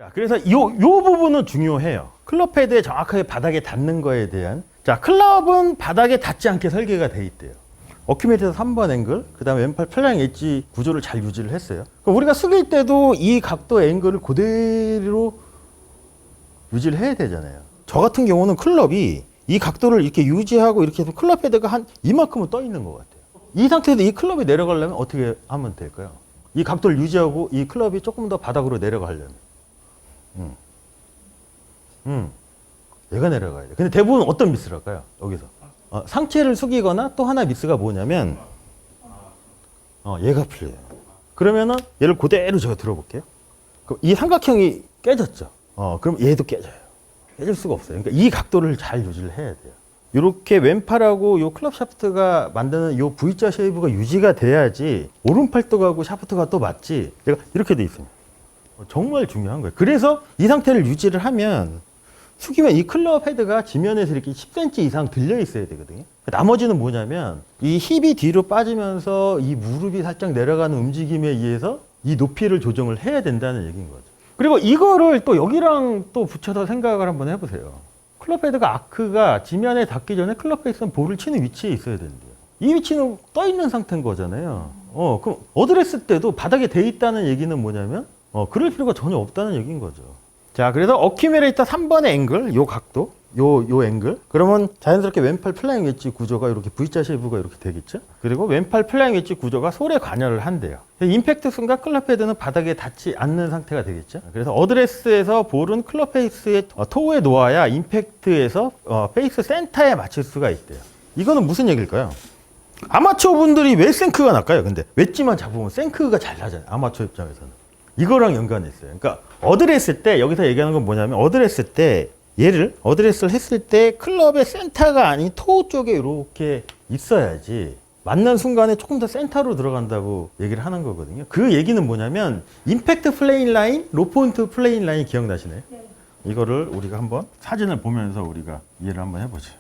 자, 그래서 요 부분은 중요해요. 클럽 헤드에 정확하게 바닥에 닿는 거에 대한. 자, 클럽은 바닥에 닿지 않게 설계가 돼 있대요. 어큐메이터에서 3번 앵글, 그 다음에 왼팔 플라잉 엣지 구조를 잘 유지를 했어요. 그러니까 우리가 숙일 때도 이 각도 앵글을 그대로 유지를 해야 되잖아요. 저 같은 경우는 클럽이 이 각도를 이렇게 유지하고 이렇게 해서 클럽 헤드가 한 이만큼은 떠 있는 것 같아요. 이 상태에서 이 클럽이 내려가려면 어떻게 하면 될까요? 이 각도를 유지하고 이 클럽이 조금 더 바닥으로 내려가려면. 얘가 내려가야 돼. 근데 대부분 어떤 미스를 할까요? 여기서. 상체를 숙이거나 또 하나 미스가 뭐냐면, 얘가 풀려요. 그러면은 얘를 그대로 제가 들어볼게요. 이 삼각형이 깨졌죠. 그럼 얘도 깨져요. 깨질 수가 없어요. 그러니까 이 각도를 잘 유지를 해야 돼요. 이렇게 왼팔하고 요 클럽 샤프트가 만드는 요 V자 쉐이브가 유지가 돼야지 오른팔뚝하고 샤프트가 또 맞지. 얘가 이렇게 돼 있습니다. 정말 중요한 거예요. 그래서 이 상태를 유지를 하면 숙이면 이 클럽 헤드가 지면에서 이렇게 10cm 이상 들려 있어야 되거든요. 나머지는 뭐냐면 이 힙이 뒤로 빠지면서 이 무릎이 살짝 내려가는 움직임에 의해서 이 높이를 조정을 해야 된다는 얘기인 거죠. 그리고 이거를 또 여기랑 또 붙여서 생각을 한번 해보세요. 클럽 헤드가 아크가 지면에 닿기 전에 클럽 페이스는 볼을 치는 위치에 있어야 되는데요. 이 위치는 떠 있는 상태인 거잖아요. 그럼 어드레스 때도 바닥에 돼 있다는 얘기는 뭐냐면 그럴 필요가 전혀 없다는 얘기인 거죠. 자, 그래서 어큐뮬레이터 3번의 앵글, 요 각도, 요 앵글. 그러면 자연스럽게 왼팔 플라잉 웨지 구조가 이렇게 V자 쉐이브가 이렇게 되겠죠? 그리고 왼팔 플라잉 웨지 구조가 솔에 관여를 한대요. 임팩트 순간 클럽 헤드는 바닥에 닿지 않는 상태가 되겠죠? 그래서 어드레스에서 볼은 클럽 페이스의 토우에 놓아야 임팩트에서 페이스 센터에 맞출 수가 있대요. 이거는 무슨 얘기일까요? 아마추어 분들이 왜 생크가 날까요? 근데 웨지만 잡으면 생크가 잘 나잖아요. 아마추어 입장에서는. 이거랑 연관있어요. 그러니까 어드레스 때 여기서 얘기하는 건 뭐냐면 어드레스 때 얘를 어드레스를 했을 때 클럽의 센터가 아닌 토우 쪽에 이렇게 있어야지 맞는 순간에 조금 더 센터로 들어간다고 얘기를 하는 거거든요. 그 얘기는 뭐냐면 임팩트 플레인 라인, 로포인트 플레인 라인 기억나시나요? 네. 이거를 우리가 한번 사진을 보면서 우리가 이해를 한번 해보죠.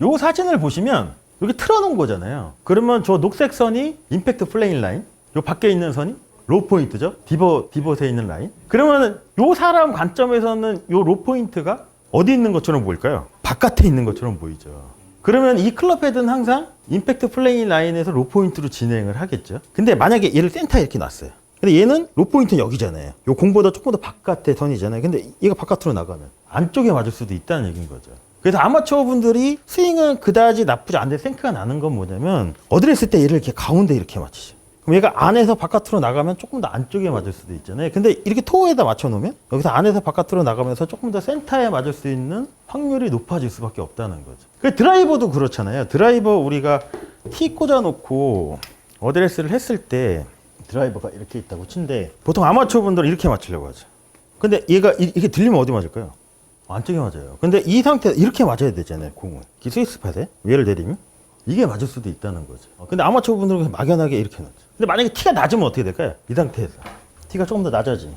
요 사진을 보시면 여기 틀어놓은 거잖아요. 그러면 저 녹색 선이 임팩트 플레인 라인, 요 밖에 있는 선이 로 포인트죠. 디봇에 있는 라인. 그러면 요 사람 관점에서는 요 로 포인트가 어디 있는 것처럼 보일까요? 바깥에 있는 것처럼 보이죠. 그러면 이 클럽 헤드는 항상 임팩트 플레인 라인에서 로 포인트로 진행을 하겠죠. 근데 만약에 얘를 센터에 이렇게 놨어요. 근데 얘는 로 포인트는 여기잖아요. 요 공보다 조금 더 바깥의 선이잖아요. 근데 얘가 바깥으로 나가면 안쪽에 맞을 수도 있다는 얘기인 거죠. 그래서 아마추어 분들이 스윙은 그다지 나쁘지 않은데 생크가 나는 건 뭐냐면 어드레스 때 얘를 이렇게 가운데 이렇게 맞추죠. 그럼 얘가 안에서 바깥으로 나가면 조금 더 안쪽에 맞을 수도 있잖아요. 근데 이렇게 토어에다 맞춰 놓으면 여기서 안에서 바깥으로 나가면서 조금 더 센터에 맞을 수 있는 확률이 높아질 수밖에 없다는 거죠. 그 드라이버도 그렇잖아요. 드라이버 우리가 티 꽂아 놓고 어드레스를 했을 때 드라이버가 이렇게 있다고 친데 보통 아마추어 분들은 이렇게 맞추려고 하죠. 근데 얘가 이렇게 들리면 어디 맞을까요? 안쪽에 맞아요. 근데 이 상태에서 이렇게 맞아야 되잖아요. 공은. 스위스 패드에 얘를 내리면 이게 맞을 수도 있다는 거죠. 근데 아마추어 분들은 막연하게 이렇게 놨죠. 근데 만약에 티가 낮으면 어떻게 될까요? 이 상태에서. 티가 조금 더 낮아지면.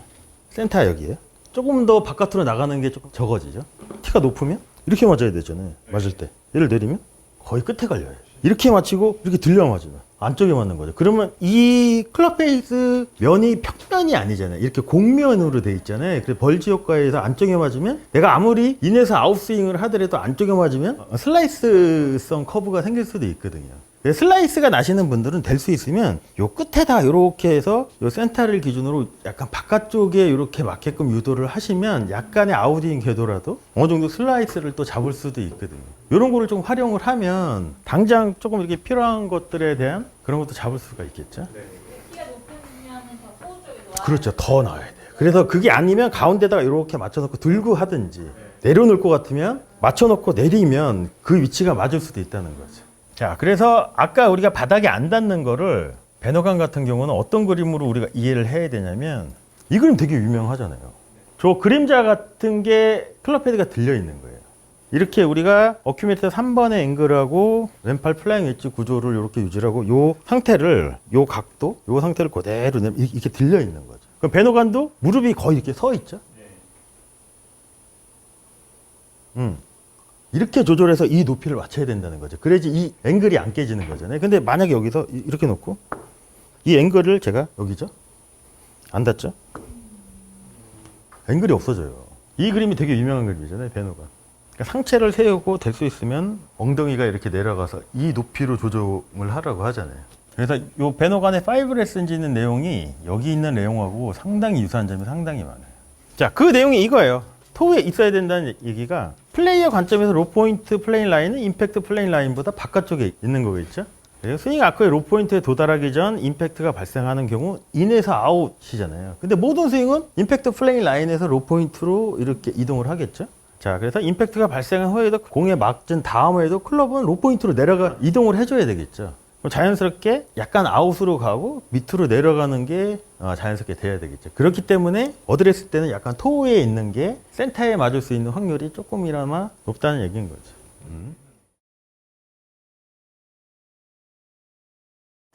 센터 여기에요. 조금 더 바깥으로 나가는 게 조금 적어지죠. 티가 높으면 이렇게 맞아야 되잖아요. 맞을 때. 얘를 내리면 거의 끝에 걸려요. 이렇게 맞히고 이렇게 들려 맞으면 안쪽에 맞는 거죠. 그러면 이 클럽 페이스 면이 평면이 아니잖아요. 이렇게 공면으로 돼 있잖아요. 그래서 벌지 효과에서 안쪽에 맞으면 내가 아무리 인에서 아웃스윙을 하더라도 안쪽에 맞으면 슬라이스성 커브가 생길 수도 있거든요. 슬라이스가 나시는 분들은 될 수 있으면 요 끝에다 이렇게 해서 요 센터를 기준으로 약간 바깥쪽에 이렇게 맞게끔 유도를 하시면 약간의 아웃인 궤도라도 어느 정도 슬라이스를 또 잡을 수도 있거든요. 이런 거를 좀 활용을 하면 당장 조금 이렇게 필요한 것들에 대한 그런 것도 잡을 수가 있겠죠. 키가 높으면 더 토우 쪽에 놓아야 그렇죠. 더 나와야 돼요. 그래서 그게 아니면 가운데다가 이렇게 맞춰놓고 들고 하든지 내려놓을 것 같으면 맞춰놓고 내리면 그 위치가 맞을 수도 있다는 거죠. 자, 그래서 아까 우리가 바닥에 안 닿는 거를 배너관 같은 경우는 어떤 그림으로 우리가 이해를 해야 되냐면 이 그림 되게 유명하잖아요. 저 그림자 같은 게 클럽 헤드가 들려 있는 거예요. 이렇게 우리가 어큐메이터 3번의 앵글하고 왼팔 플라잉 웨지 구조를 이렇게 유지하고 요 상태를 요 각도 요 상태를 그대로 이렇게 들려 있는 거죠. 그럼 배너관도 무릎이 거의 이렇게 서 있죠. 이렇게 조절해서 이 높이를 맞춰야 된다는 거죠. 그래야지 이 앵글이 안 깨지는 거잖아요. 근데 만약에 여기서 이렇게 놓고 이 앵글을 제가 여기죠? 안 닿죠? 앵글이 없어져요. 이 그림이 되게 유명한 그림이잖아요, 배너가. 그러니까 상체를 세우고 될 수 있으면 엉덩이가 이렇게 내려가서 이 높이로 조정을 하라고 하잖아요. 그래서 이 배너간의 5레슨즈 있는 내용이 여기 있는 내용하고 상당히 유사한 점이 상당히 많아요. 자, 그 내용이 이거예요. 토우에 있어야 된다는 얘기가 플레이어 관점에서 로 포인트 플레인 라인은 임팩트 플레인 라인보다 바깥쪽에 있는 거겠죠. 그리고 스윙 아크의 로 포인트에 도달하기 전 임팩트가 발생하는 경우 인에서 아웃이잖아요. 근데 모든 스윙은 임팩트 플레인 라인에서 로 포인트로 이렇게 이동을 하겠죠. 자, 그래서 임팩트가 발생한 후에도 공에 맞은 다음에도 클럽은 로 포인트로 내려가 이동을 해줘야 되겠죠. 그럼 자연스럽게 약간 아웃으로 가고 밑으로 내려가는 게 자연스럽게 돼야 되겠죠. 그렇기 때문에 어드레스 때는 약간 토우에 있는 게 센터에 맞을 수 있는 확률이 조금이나마 높다는 얘기인 거죠.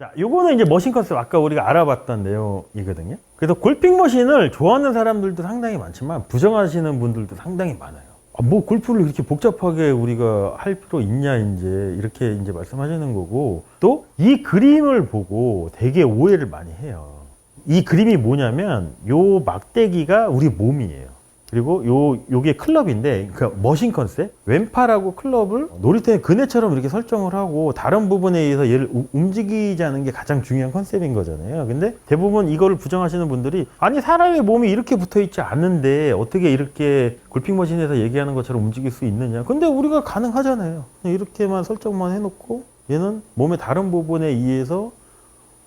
자, 요거는 이제 머신 컨셉 아까 우리가 알아봤던 내용이거든요. 그래서 골핑 머신을 좋아하는 사람들도 상당히 많지만 부정하시는 분들도 상당히 많아요. 뭐 골프를 그렇게 복잡하게 우리가 할 필요 있냐 이제 이렇게 이제 말씀하시는 거고, 또 이 그림을 보고 되게 오해를 많이 해요. 이 그림이 뭐냐면 요 막대기가 우리 몸이에요. 그리고 요게 클럽인데 그 머신 컨셉 왼팔하고 클럽을 놀이터의 그네처럼 이렇게 설정을 하고 다른 부분에 의해서 얘를 움직이지 않는 게 가장 중요한 컨셉인 거잖아요. 근데 대부분 이거를 부정하시는 분들이 아니 사람의 몸이 이렇게 붙어 있지 않는데 어떻게 이렇게 골핑 머신에서 얘기하는 것처럼 움직일 수 있느냐. 근데 우리가 가능하잖아요. 그냥 이렇게만 설정만 해놓고 얘는 몸의 다른 부분에 의해서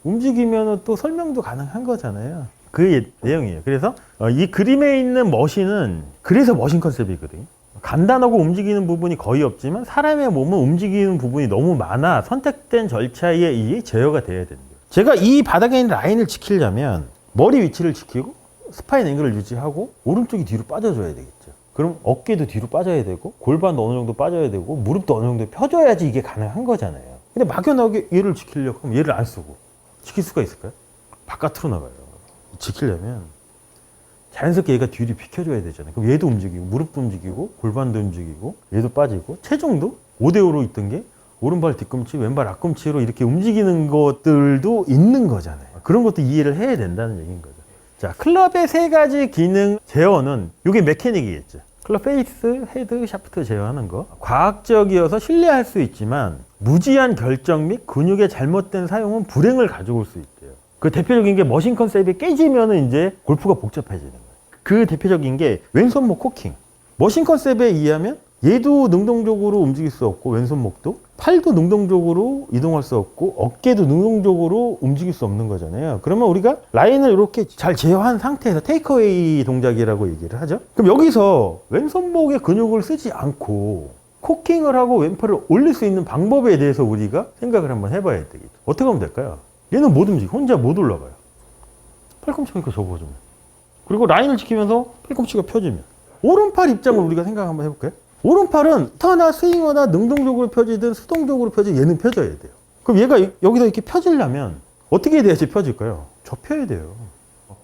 움직이면 또 설명도 가능한 거잖아요. 그 내용이에요. 그래서 이 그림에 있는 머신은 그래서 머신 컨셉이거든요. 간단하고 움직이는 부분이 거의 없지만 사람의 몸은 움직이는 부분이 너무 많아 선택된 절차에 의해 제어가 돼야 된대요. 제가 이 바닥에 있는 라인을 지키려면 머리 위치를 지키고 스파인 앵글을 유지하고 오른쪽이 뒤로 빠져줘야 되겠죠. 그럼 어깨도 뒤로 빠져야 되고 골반도 어느 정도 빠져야 되고 무릎도 어느 정도 펴줘야지 이게 가능한 거잖아요. 근데 막연하게 얘를 지키려고 하면 얘를 안 쓰고 지킬 수가 있을까요? 바깥으로 나가요. 지키려면 자연스럽게 얘가 뒤로 비켜줘야 되잖아요. 그럼 얘도 움직이고 무릎도 움직이고 골반도 움직이고 얘도 빠지고 체중도 5대5로 있던 게 오른발 뒤꿈치 왼발 앞꿈치로 이렇게 움직이는 것들도 있는 거잖아요. 그런 것도 이해를 해야 된다는 얘기인 거죠. 자, 클럽의 세 가지 기능 제어는 이게 메케닉이겠죠. 클럽 페이스, 헤드, 샤프트 제어하는 거. 과학적이어서 신뢰할 수 있지만 무지한 결정 및 근육의 잘못된 사용은 불행을 가져올 수 있대요. 그 대표적인 게 머신 컨셉이 깨지면은 이제 골프가 복잡해지는 거예요. 그 대표적인 게 왼손목 코킹. 머신 컨셉에 의하면 얘도 능동적으로 움직일 수 없고 왼손목도 팔도 능동적으로 이동할 수 없고 어깨도 능동적으로 움직일 수 없는 거잖아요. 그러면 우리가 라인을 이렇게 잘 제어한 상태에서 테이크어웨이 동작이라고 얘기를 하죠. 그럼 여기서 왼손목의 근육을 쓰지 않고 코킹을 하고 왼팔을 올릴 수 있는 방법에 대해서 우리가 생각을 한번 해봐야 되겠죠. 어떻게 하면 될까요? 얘는 못 움직여. 혼자 못 올라가요. 팔꿈치가 이렇게 접어주면. 그리고 라인을 지키면서 팔꿈치가 펴지면. 오른팔 입장을 우리가 생각 한번 해볼까요? 오른팔은 터나 스윙어나 능동적으로 펴지든 수동적으로 펴지든 얘는 펴져야 돼요. 그럼 얘가 여기서 이렇게 펴지려면 어떻게 돼야지 펴질까요? 접혀야 돼요.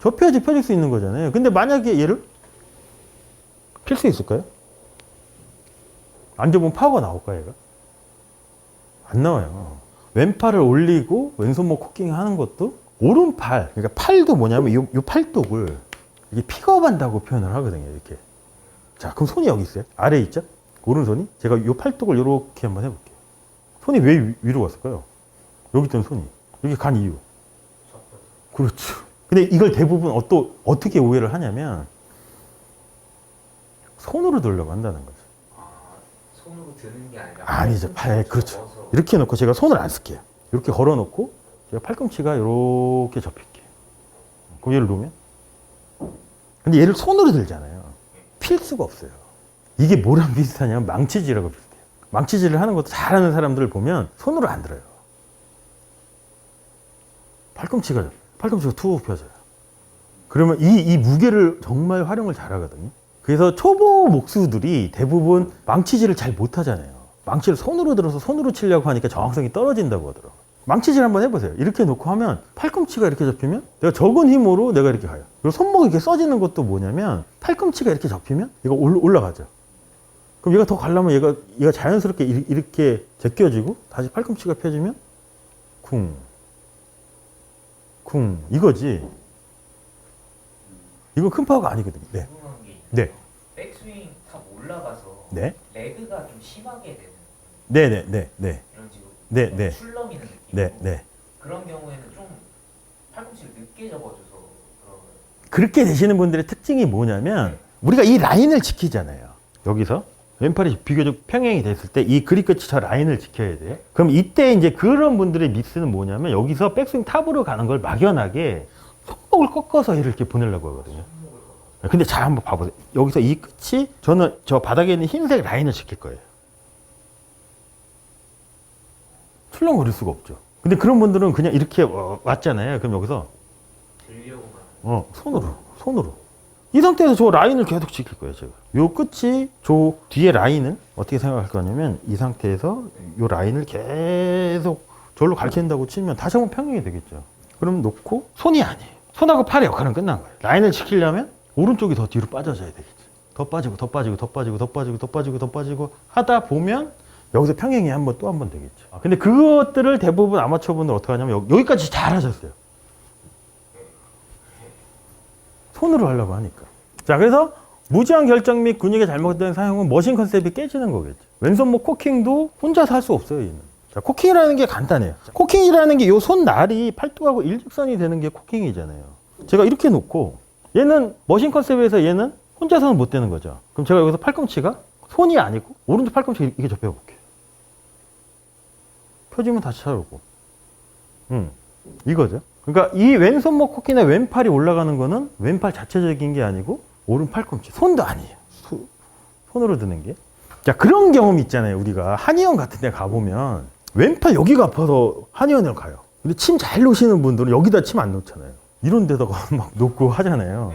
접혀야지 펴질 수 있는 거잖아요. 근데 만약에 얘를 필 수 있을까요? 안 접으면 파워가 나올까 얘가? 안 나와요. 왼팔을 올리고 왼손목 코킹 하는 것도 오른팔, 그러니까 팔도 뭐냐면 요 팔뚝을 이게 픽업한다고 표현을 하거든요. 이렇게. 자, 그럼 손이 여기 있어요. 아래에 있죠? 오른손이. 제가 요 팔뚝을 이렇게 한번 해볼게요. 손이 왜 위로 갔을까요? 여기 있던 손이. 여기 간 이유. 그렇죠. 근데 이걸 대부분 어떻게 오해를 하냐면 손으로 들려고 한다는 거죠. 손으로 드는 게 아니라 아니죠. 그렇죠. 이렇게 해놓고 제가 손을 안 쓸게요. 이렇게 걸어놓고 제가 팔꿈치가 이렇게 접힐게요. 그럼 얘를 놓으면? 근데 얘를 손으로 들잖아요. 필 수가 없어요. 이게 뭐랑 비슷하냐면 망치질하고 비슷해요. 망치질을 하는 것도 잘하는 사람들을 보면 손으로 안 들어요. 팔꿈치가 툭 펴져요. 그러면 이 무게를 정말 활용을 잘하거든요. 그래서 초보 목수들이 대부분 망치질을 잘 못하잖아요. 망치를 손으로 들어서 손으로 치려고 하니까 정확성이 떨어진다고 하더라고요. 망치질 한번 해보세요. 이렇게 놓고 하면 팔꿈치가 이렇게 접히면 내가 적은 힘으로 내가 이렇게 가요. 그리고 손목이 이렇게 써지는 것도 뭐냐면 팔꿈치가 이렇게 접히면 얘가 올라가죠. 그럼 얘가 더 가려면 얘가 자연스럽게 이렇게 제껴지고 다시 팔꿈치가 펴지면 쿵, 쿵 이거지. 이건 큰 파워가 아니거든요. 네. 네. 백스윙 탑 올라가서 네. 레그가 좀 심하게 되는 네네네. 이런 식으로 네, 네. 출렁이는 느낌. 네, 네. 그런 경우에는 좀 팔꿈치를 늦게 접어줘서 그런 거예요. 그렇게 되시는 분들의 특징이 뭐냐면 우리가 이 라인을 지키잖아요. 여기서 왼팔이 비교적 평행이 됐을 때 이 그립 끝이 저 라인을 지켜야 돼요. 그럼 이때 이제 그런 분들의 미스는 뭐냐면 여기서 백스윙 탑으로 가는 걸 막연하게 손목을 꺾어서 이렇게 보내려고 하거든요. 근데 잘 한번 봐보세요. 여기서 이 끝이 저는 저 바닥에 있는 흰색 라인을 지킬 거예요. 출렁거릴 수가 없죠. 근데 그런 분들은 그냥 이렇게 왔잖아요. 그럼 여기서 들려고만. 손으로. 이 상태에서 저 라인을 계속 지킬 거예요, 제가. 요 끝이 저 뒤에 라인을 어떻게 생각할 거냐면 이 상태에서 요 라인을 계속 저로 가르친다고 치면 다시 한번 평행이 되겠죠. 그럼 놓고 손이 아니에요. 손하고 팔의 역할은 끝난 거예요. 라인을 지키려면 오른쪽이 더 뒤로 빠져줘야 되겠죠. 더 빠지고 하다 보면 여기서 평행이 또 한 번 되겠죠. 근데 그것들을 대부분 아마추어분들 어떻게 하냐면 여기까지 잘 하셨어요. 손으로 하려고 하니까. 자, 그래서 무지한 결정 및 근육의 잘못된 사용은 머신 컨셉이 깨지는 거겠죠. 왼손목 코킹도 혼자서 할 수 없어요, 얘는. 자, 코킹이라는 게 간단해요. 코킹이라는 게 요 손날이 팔뚝하고 일직선이 되는 게 코킹이잖아요. 제가 이렇게 놓고 얘는 머신 컨셉에서 얘는 혼자서는 못 되는 거죠. 그럼 제가 여기서 팔꿈치가 손이 아니고 오른쪽 팔꿈치 이렇게 접혀볼게요. 펴지면 다시 차오고. 이거죠. 그러니까 이 왼손목 코킹에 왼팔이 올라가는 거는 왼팔 자체적인 게 아니고 오른 팔꿈치, 손도 아니에요. 손으로 드는 게. 자, 그런 경험이 있잖아요. 우리가 한의원 같은 데 가보면 왼팔 여기가 아파서 한의원을 가요. 근데 침 잘 놓으시는 분들은 여기다 침 안 놓잖아요. 이런 데다가 막 놓고 하잖아요.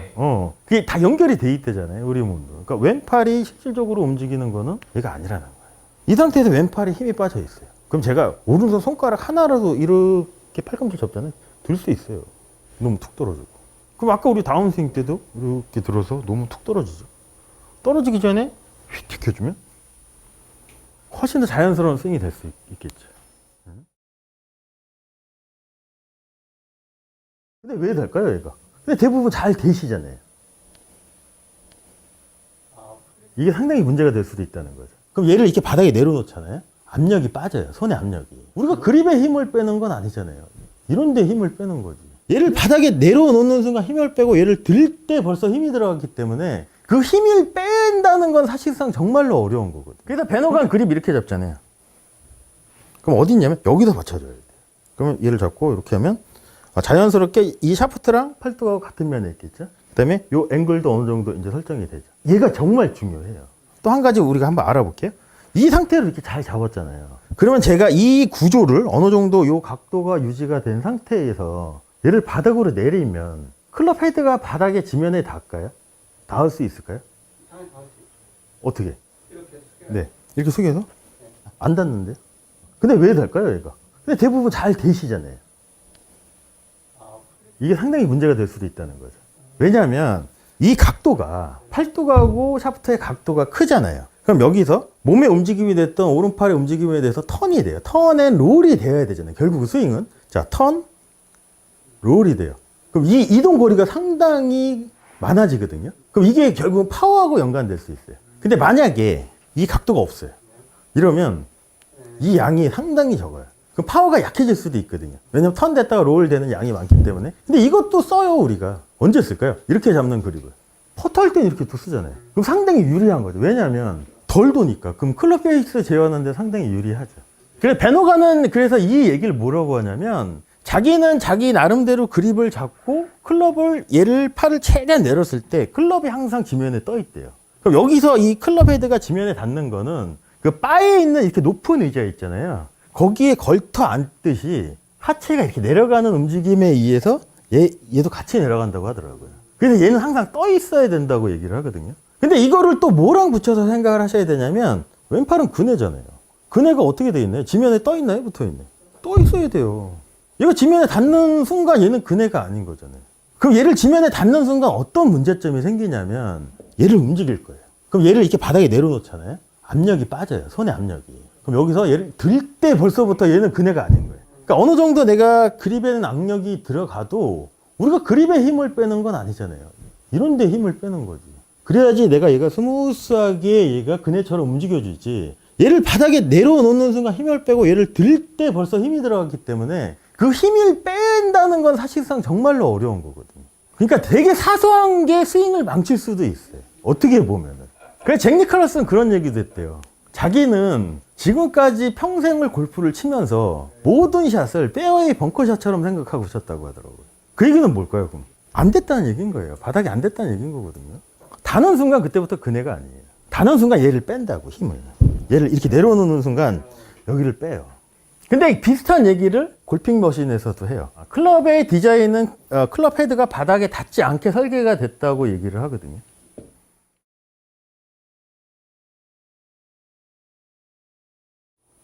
그게 다 연결이 돼 있대잖아요. 우리 몸도. 그러니까 왼팔이 실질적으로 움직이는 거는 얘가 아니라는 거예요. 이 상태에서 왼팔에 힘이 빠져 있어요. 그럼 제가 오른손 손가락 하나라도 이렇게 팔꿈치 접잖아요. 들 수 있어요. 너무 툭 떨어지고. 그럼 아까 우리 다운스윙 때도 이렇게 들어서 너무 툭 떨어지죠. 떨어지기 전에 휙 튀겨주면 훨씬 더 자연스러운 스윙이 될 수 있겠죠. 근데 왜 될까요, 얘가? 근데 대부분 잘 되시잖아요. 이게 상당히 문제가 될 수도 있다는 거죠. 그럼 얘를 이렇게 바닥에 내려놓잖아요. 압력이 빠져요. 손의 압력이. 우리가 그립에 힘을 빼는 건 아니잖아요. 이런 데 힘을 빼는 거지. 얘를 바닥에 내려놓는 순간 힘을 빼고 얘를 들 때 벌써 힘이 들어갔기 때문에 그 힘을 뺀다는 건 사실상 정말로 어려운 거거든. 그래서 배너간 그립 이렇게 잡잖아요. 그럼 어디 있냐면 여기서 받쳐줘야 돼. 그러면 얘를 잡고 이렇게 하면 자연스럽게 이 샤프트랑 팔뚝하고 같은 면에 있겠죠. 그 다음에 이 앵글도 어느 정도 이제 설정이 되죠. 얘가 정말 중요해요. 또 한 가지 우리가 한번 알아볼게요. 이 상태로 이렇게 잘 잡았잖아요. 그러면 제가 이 구조를 어느 정도 이 각도가 유지가 된 상태에서 얘를 바닥으로 내리면 클럽 헤드가 바닥에 지면에 닿을까요? 닿을 수 있을까요? 어떻게? 네. 이렇게 숙여서? 안 닿는데요? 근데 왜 닿을까요, 얘가? 근데 대부분 잘 되시잖아요. 이게 상당히 문제가 될 수도 있다는 거죠. 왜냐하면 이 각도가 팔뚝하고 샤프트의 각도가 크잖아요. 그럼 여기서 몸의 움직임이 됐던 오른팔의 움직임에 대해서 턴이 돼요. 턴앤 롤이 되어야 되잖아요. 결국 스윙은. 자, 턴, 롤이 돼요. 그럼 이 이동 거리가 상당히 많아지거든요. 그럼 이게 결국은 파워하고 연관될 수 있어요. 근데 만약에 이 각도가 없어요. 이러면 이 양이 상당히 적어요. 그럼 파워가 약해질 수도 있거든요. 왜냐면 턴 됐다가 롤 되는 양이 많기 때문에. 근데 이것도 써요, 우리가. 언제 쓸까요? 이렇게 잡는 그립을. 퍼터할 때는 이렇게 또 쓰잖아요. 그럼 상당히 유리한 거죠. 왜냐하면 덜 도니까. 그럼 클럽 페이스 제어하는데 상당히 유리하죠. 그래서 베너가는 그래서 이 얘기를 뭐라고 하냐면 자기는 자기 나름대로 그립을 잡고 클럽을 얘를 팔을 최대한 내렸을 때 클럽이 항상 지면에 떠 있대요. 그럼 여기서 이 클럽 헤드가 지면에 닿는 거는 그 바에 있는 이렇게 높은 의자 있잖아요. 거기에 걸터 앉듯이 하체가 이렇게 내려가는 움직임에 의해서 얘도 같이 내려간다고 하더라고요. 그래서 얘는 항상 떠 있어야 된다고 얘기를 하거든요. 근데 이거를 또 뭐랑 붙여서 생각을 하셔야 되냐면 왼팔은 근해잖아요. 근해가 어떻게 돼 있나요? 지면에 떠 있나요? 붙어 있나요? 떠 있어야 돼요. 얘가 지면에 닿는 순간 얘는 근해가 아닌 거잖아요. 그럼 얘를 지면에 닿는 순간 어떤 문제점이 생기냐면 얘를 움직일 거예요. 그럼 얘를 이렇게 바닥에 내려놓잖아요. 압력이 빠져요. 손의 압력이. 그럼 여기서 얘를 들 때 벌써부터 얘는 근해가 아닌 거예요. 그러니까 어느 정도 내가 그립에는 압력이 들어가도 우리가 그립에 힘을 빼는 건 아니잖아요. 이런 데 힘을 빼는 거지. 그래야지 내가 얘가 스무스하게 얘가 그네처럼 움직여주지. 얘를 바닥에 내려놓는 순간 힘을 빼고 얘를 들 때 벌써 힘이 들어갔기 때문에 그 힘을 뺀다는 건 사실상 정말로 어려운 거거든요. 그러니까 되게 사소한 게 스윙을 망칠 수도 있어요. 어떻게 보면은. 그래서 잭 니클러스는 그런 얘기도 했대요. 자기는 지금까지 평생을 골프를 치면서 모든 샷을 페어웨이 벙커샷처럼 생각하고 쳤다고 하더라고요. 그 얘기는 뭘까요, 그럼? 안 됐다는 얘기인 거예요. 바닥이 안 됐다는 얘기인 거거든요. 다는 순간 그때부터 그네가 아니에요. 다는 순간 얘를 뺀다고, 힘을. 얘를 이렇게 내려놓는 순간 여기를 빼요. 근데 비슷한 얘기를 골핑 머신에서도 해요. 클럽의 디자인은 클럽 헤드가 바닥에 닿지 않게 설계가 됐다고 얘기를 하거든요.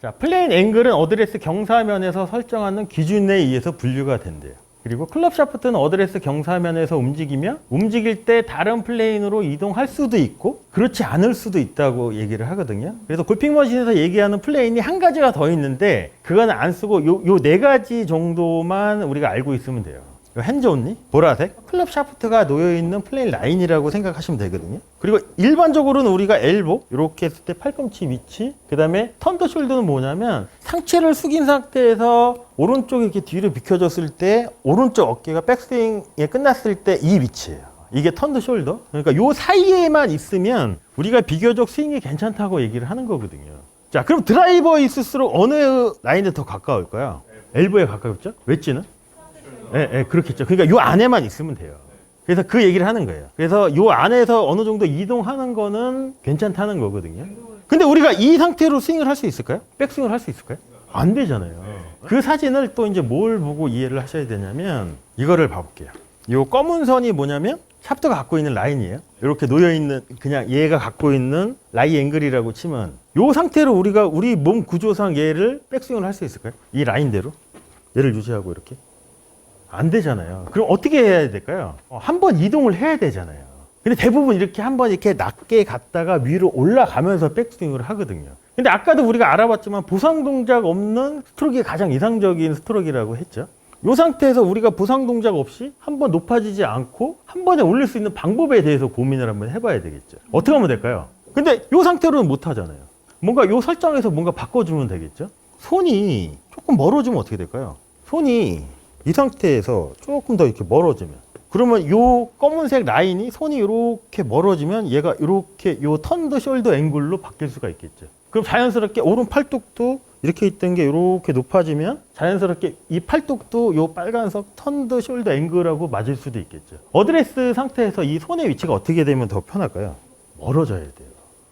자, 플레인 앵글은 어드레스 경사면에서 설정하는 기준에 의해서 분류가 된대요. 그리고 클럽 샤프트는 어드레스 경사면에서 움직이며 움직일 때 다른 플레인으로 이동할 수도 있고 그렇지 않을 수도 있다고 얘기를 하거든요. 그래서 골핑 머신에서 얘기하는 플레인이 한 가지가 더 있는데 그거는 안 쓰고 요 네 가지 정도만 우리가 알고 있으면 돼요. 핸즈 온리, 보라색, 클럽 샤프트가 놓여있는 플레인 라인이라고 생각하시면 되거든요. 그리고 일반적으로는 우리가 엘보 이렇게 했을 때 팔꿈치 위치, 그 다음에 턴더 숄더는 뭐냐면 상체를 숙인 상태에서 오른쪽이 이렇게 뒤로 비켜졌을 때 오른쪽 어깨가 백스윙에 끝났을 때 이 위치예요. 이게 턴더 숄더. 그러니까 요 사이에만 있으면 우리가 비교적 스윙이 괜찮다고 얘기를 하는 거거든요. 자, 그럼 드라이버에 있을수록 어느 라인에 더 가까울까요? 엘보에 가까웠죠? 웨지는? 예, 그렇겠죠. 그러니까 요 안에만 있으면 돼요. 그래서 그 얘기를 하는 거예요. 그래서 요 안에서 어느 정도 이동하는 거는 괜찮다는 거거든요. 근데 우리가 이 상태로 스윙을 할 수 있을까요? 백스윙을 할 수 있을까요? 안 되잖아요. 그 사진을 또 이제 뭘 보고 이해를 하셔야 되냐면 이거를 봐볼게요. 요 검은 선이 뭐냐면 샤프트가 갖고 있는 라인이에요. 이렇게 놓여있는 그냥 얘가 갖고 있는 라이 앵글이라고 치면 요 상태로 우리가 우리 몸 구조상 얘를 백스윙을 할 수 있을까요? 이 라인대로 얘를 유지하고 이렇게 안 되잖아요. 그럼 어떻게 해야 될까요? 한번 이동을 해야 되잖아요. 근데 대부분 이렇게 한번 이렇게 낮게 갔다가 위로 올라가면서 백스윙을 하거든요. 근데 아까도 우리가 알아봤지만 보상 동작 없는 스트로크가 가장 이상적인 스트로크라고 했죠. 이 상태에서 우리가 보상 동작 없이 한번 높아지지 않고 한 번에 올릴 수 있는 방법에 대해서 고민을 한번 해봐야 되겠죠. 어떻게 하면 될까요? 근데 이 상태로는 못 하잖아요. 뭔가 이 설정에서 뭔가 바꿔주면 되겠죠. 손이 조금 멀어지면 어떻게 될까요? 손이 이 상태에서 조금 더 이렇게 멀어지면 그러면 요 검은색 라인이 손이 이렇게 멀어지면 얘가 이렇게 요 턴더 숄더 앵글로 바뀔 수가 있겠죠. 그럼 자연스럽게 오른 팔뚝도 이렇게 있던 게 이렇게 높아지면 자연스럽게 이 팔뚝도 요 빨간색 턴더 숄더 앵글하고 맞을 수도 있겠죠. 어드레스 상태에서 이 손의 위치가 어떻게 되면 더 편할까요? 멀어져야 돼요.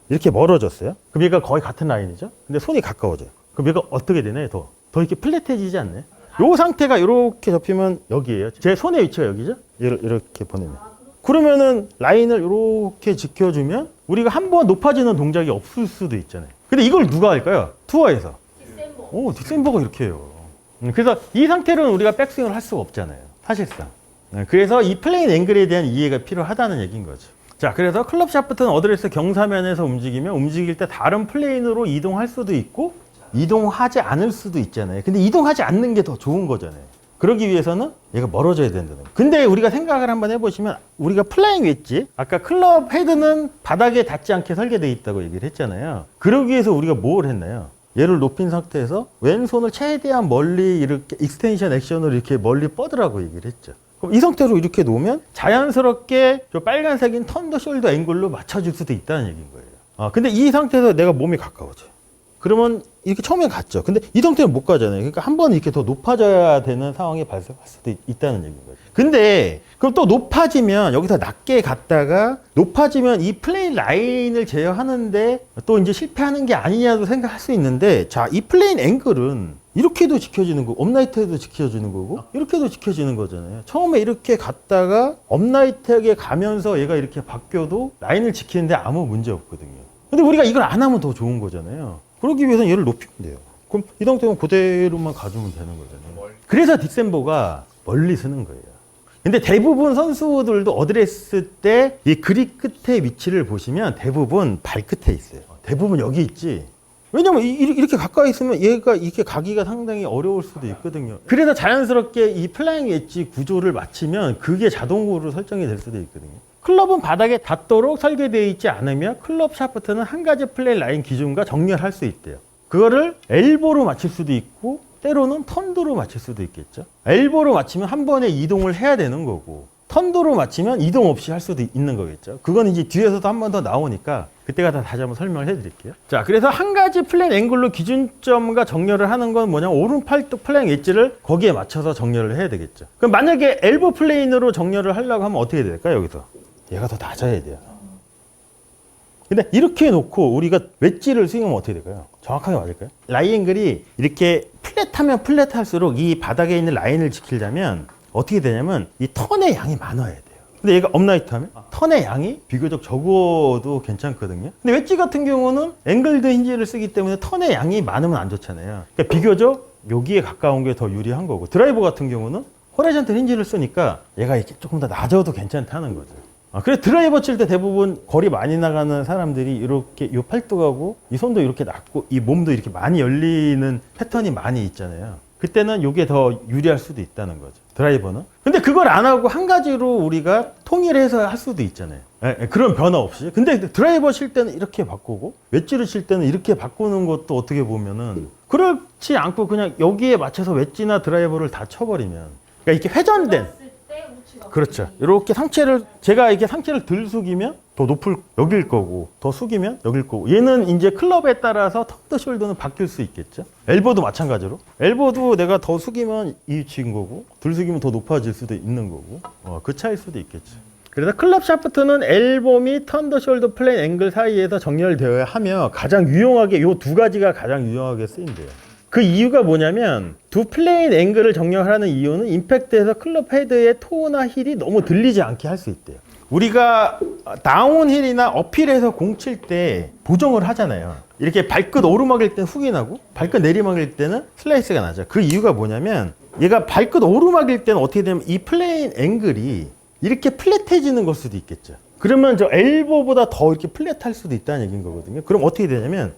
이렇게 멀어졌어요. 그럼 얘가 거의 같은 라인이죠. 근데 손이 가까워져요. 그럼 얘가 어떻게 되나요? 더 이렇게 플랫해지지 않나요? 요 상태가 이렇게 접히면 여기에요. 제 손의 위치가 여기죠? 얘를 이렇게 보내면. 그러면은 라인을 이렇게 지켜주면 우리가 한번 높아지는 동작이 없을 수도 있잖아요. 근데 이걸 누가 할까요? 투어에서. 딕센버가 이렇게 해요. 그래서 이 상태로는 우리가 백스윙을 할 수가 없잖아요. 사실상. 그래서 이 플레인 앵글에 대한 이해가 필요하다는 얘기인 거죠. 자, 그래서 클럽 샤프트는 어드레스 경사면에서 움직이면 움직일 때 다른 플레인으로 이동할 수도 있고 이동하지 않을 수도 있잖아요. 근데 이동하지 않는 게 더 좋은 거잖아요. 그러기 위해서는 얘가 멀어져야 된다는 거예요. 근데 우리가 생각을 한번 해보시면 우리가 플라잉 웨지, 아까 클럽 헤드는 바닥에 닿지 않게 설계되어 있다고 얘기를 했잖아요. 그러기 위해서 우리가 뭘 했나요? 얘를 높인 상태에서 왼손을 최대한 멀리 이렇게 익스텐션 액션으로 이렇게 멀리 뻗으라고 얘기를 했죠. 그럼 이 상태로 이렇게 놓으면 자연스럽게 저 빨간색인 턴더 숄더 앵글로 맞춰줄 수도 있다는 얘기인 거예요. 근데 이 상태에서 내가 몸이 가까워져요. 그러면 이렇게 처음에 갔죠. 근데 이 상태는 못 가잖아요. 그러니까 한 번 이렇게 더 높아져야 되는 상황이 발생할 수도 있다는 얘기인 거죠. 근데 그럼 또 높아지면 여기서 낮게 갔다가 높아지면 이 플레인 라인을 제어하는데 또 이제 실패하는 게 아니냐도 생각할 수 있는데 자, 이 플레인 앵글은 이렇게도 지켜지는 거고 업라이트에도 지켜지는 거고 이렇게도 지켜지는 거잖아요. 처음에 이렇게 갔다가 업라이트하게 가면서 얘가 이렇게 바뀌어도 라인을 지키는데 아무 문제 없거든요. 근데 우리가 이걸 안 하면 더 좋은 거잖아요. 그러기 위해서는 얘를 높이면 돼요. 그럼 이 상태면 그대로만 가주면 되는 거잖아요. 그래서 딕센버가 멀리 쓰는 거예요. 근데 대부분 선수들도 어드레스 때 이 그립 끝의 위치를 보시면 대부분 발끝에 있어요. 대부분 여기 있지. 왜냐면 이렇게 가까이 있으면 얘가 이렇게 가기가 상당히 어려울 수도 있거든요. 그래서 자연스럽게 이 플라잉 웨지 구조를 맞추면 그게 자동으로 설정이 될 수도 있거든요. 클럽은 바닥에 닿도록 설계되어 있지 않으며 클럽 샤프트는 한 가지 플레이 라인 기준과 정렬할 수 있대요. 그거를 엘보로 맞출 수도 있고 때로는 턴도로 맞출 수도 있겠죠. 엘보로 맞추면 한 번에 이동을 해야 되는 거고 턴도로 맞추면 이동 없이 할 수도 있는 거겠죠. 그건 이제 뒤에서도 한 번 더 나오니까 그때가 다시 한번 설명을 해드릴게요. 자, 그래서 한 가지 플랜 앵글로 기준점과 정렬을 하는 건 뭐냐면 오른팔뚝 플랜 엣지를 거기에 맞춰서 정렬을 해야 되겠죠. 그럼 만약에 엘보 플레인으로 정렬을 하려고 하면 어떻게 될까요? 여기서 얘가 더 낮아야 돼요. 근데 이렇게 놓고 우리가 웨지를 스윙하면 어떻게 될까요? 정확하게 맞을까요? 라이 앵글이 이렇게 플랫하면 플랫할수록 이 바닥에 있는 라인을 지키려면 어떻게 되냐면 이 턴의 양이 많아야 돼요. 근데 얘가 업라이트 하면 턴의 양이 비교적 적어도 괜찮거든요. 근데 웨지 같은 경우는 앵글드 힌지를 쓰기 때문에 턴의 양이 많으면 안 좋잖아요. 그러니까 비교적 여기에 가까운 게 더 유리한 거고 드라이버 같은 경우는 호라이즌탈 힌지를 쓰니까 얘가 이렇게 조금 더 낮아도 괜찮다는 거죠. 그래서 드라이버 칠 때 대부분 거리 많이 나가는 사람들이 이렇게 이 팔뚝하고 이 손도 이렇게 낮고 이 몸도 이렇게 많이 열리는 패턴이 많이 있잖아요. 그때는 이게 더 유리할 수도 있다는 거죠. 드라이버는. 근데 그걸 안 하고 한 가지로 우리가 통일해서 할 수도 있잖아요. 그런 변화 없이. 근데 드라이버 칠 때는 이렇게 바꾸고 웨지를 칠 때는 이렇게 바꾸는 것도 어떻게 보면은 그렇지 않고 그냥 여기에 맞춰서 웨지나 드라이버를 다 쳐버리면 그러니까 이렇게 회전된 들었을 때 우측 그렇죠. 이렇게 상체를 제가 이렇게 상체를 들 숙이면 더 높을 여길 거고 더 숙이면 여길 거고 얘는 이제 클럽에 따라서 턱더 숄더는 바뀔 수 있겠죠. 엘보도 마찬가지로 엘보도 내가 더 숙이면 이 위치인 거고 들 숙이면 더 높아질 수도 있는 거고 그 차일 수도 있겠죠. 그래서 클럽 샤프트는 엘보 및 턴더 숄더 플레인 앵글 사이에서 정렬되어야 하며 가장 유용하게 이 두 가지가 가장 유용하게 쓰인대요. 그 이유가 뭐냐면 두 플레인 앵글을 정렬하는 이유는 임팩트에서 클럽 헤드의 토나 힐이 너무 들리지 않게 할 수 있대요. 우리가 다운힐이나 업힐에서 공 칠 때 보정을 하잖아요. 이렇게 발끝 오르막일 때는 훅이 나고 발끝 내리막일 때는 슬라이스가 나죠. 그 이유가 뭐냐면 얘가 발끝 오르막일 때는 어떻게 되면 이 플레인 앵글이 이렇게 플랫해지는 걸 수도 있겠죠. 그러면 저 엘보보다 더 이렇게 플랫할 수도 있다는 얘기인 거거든요. 그럼 어떻게 되냐면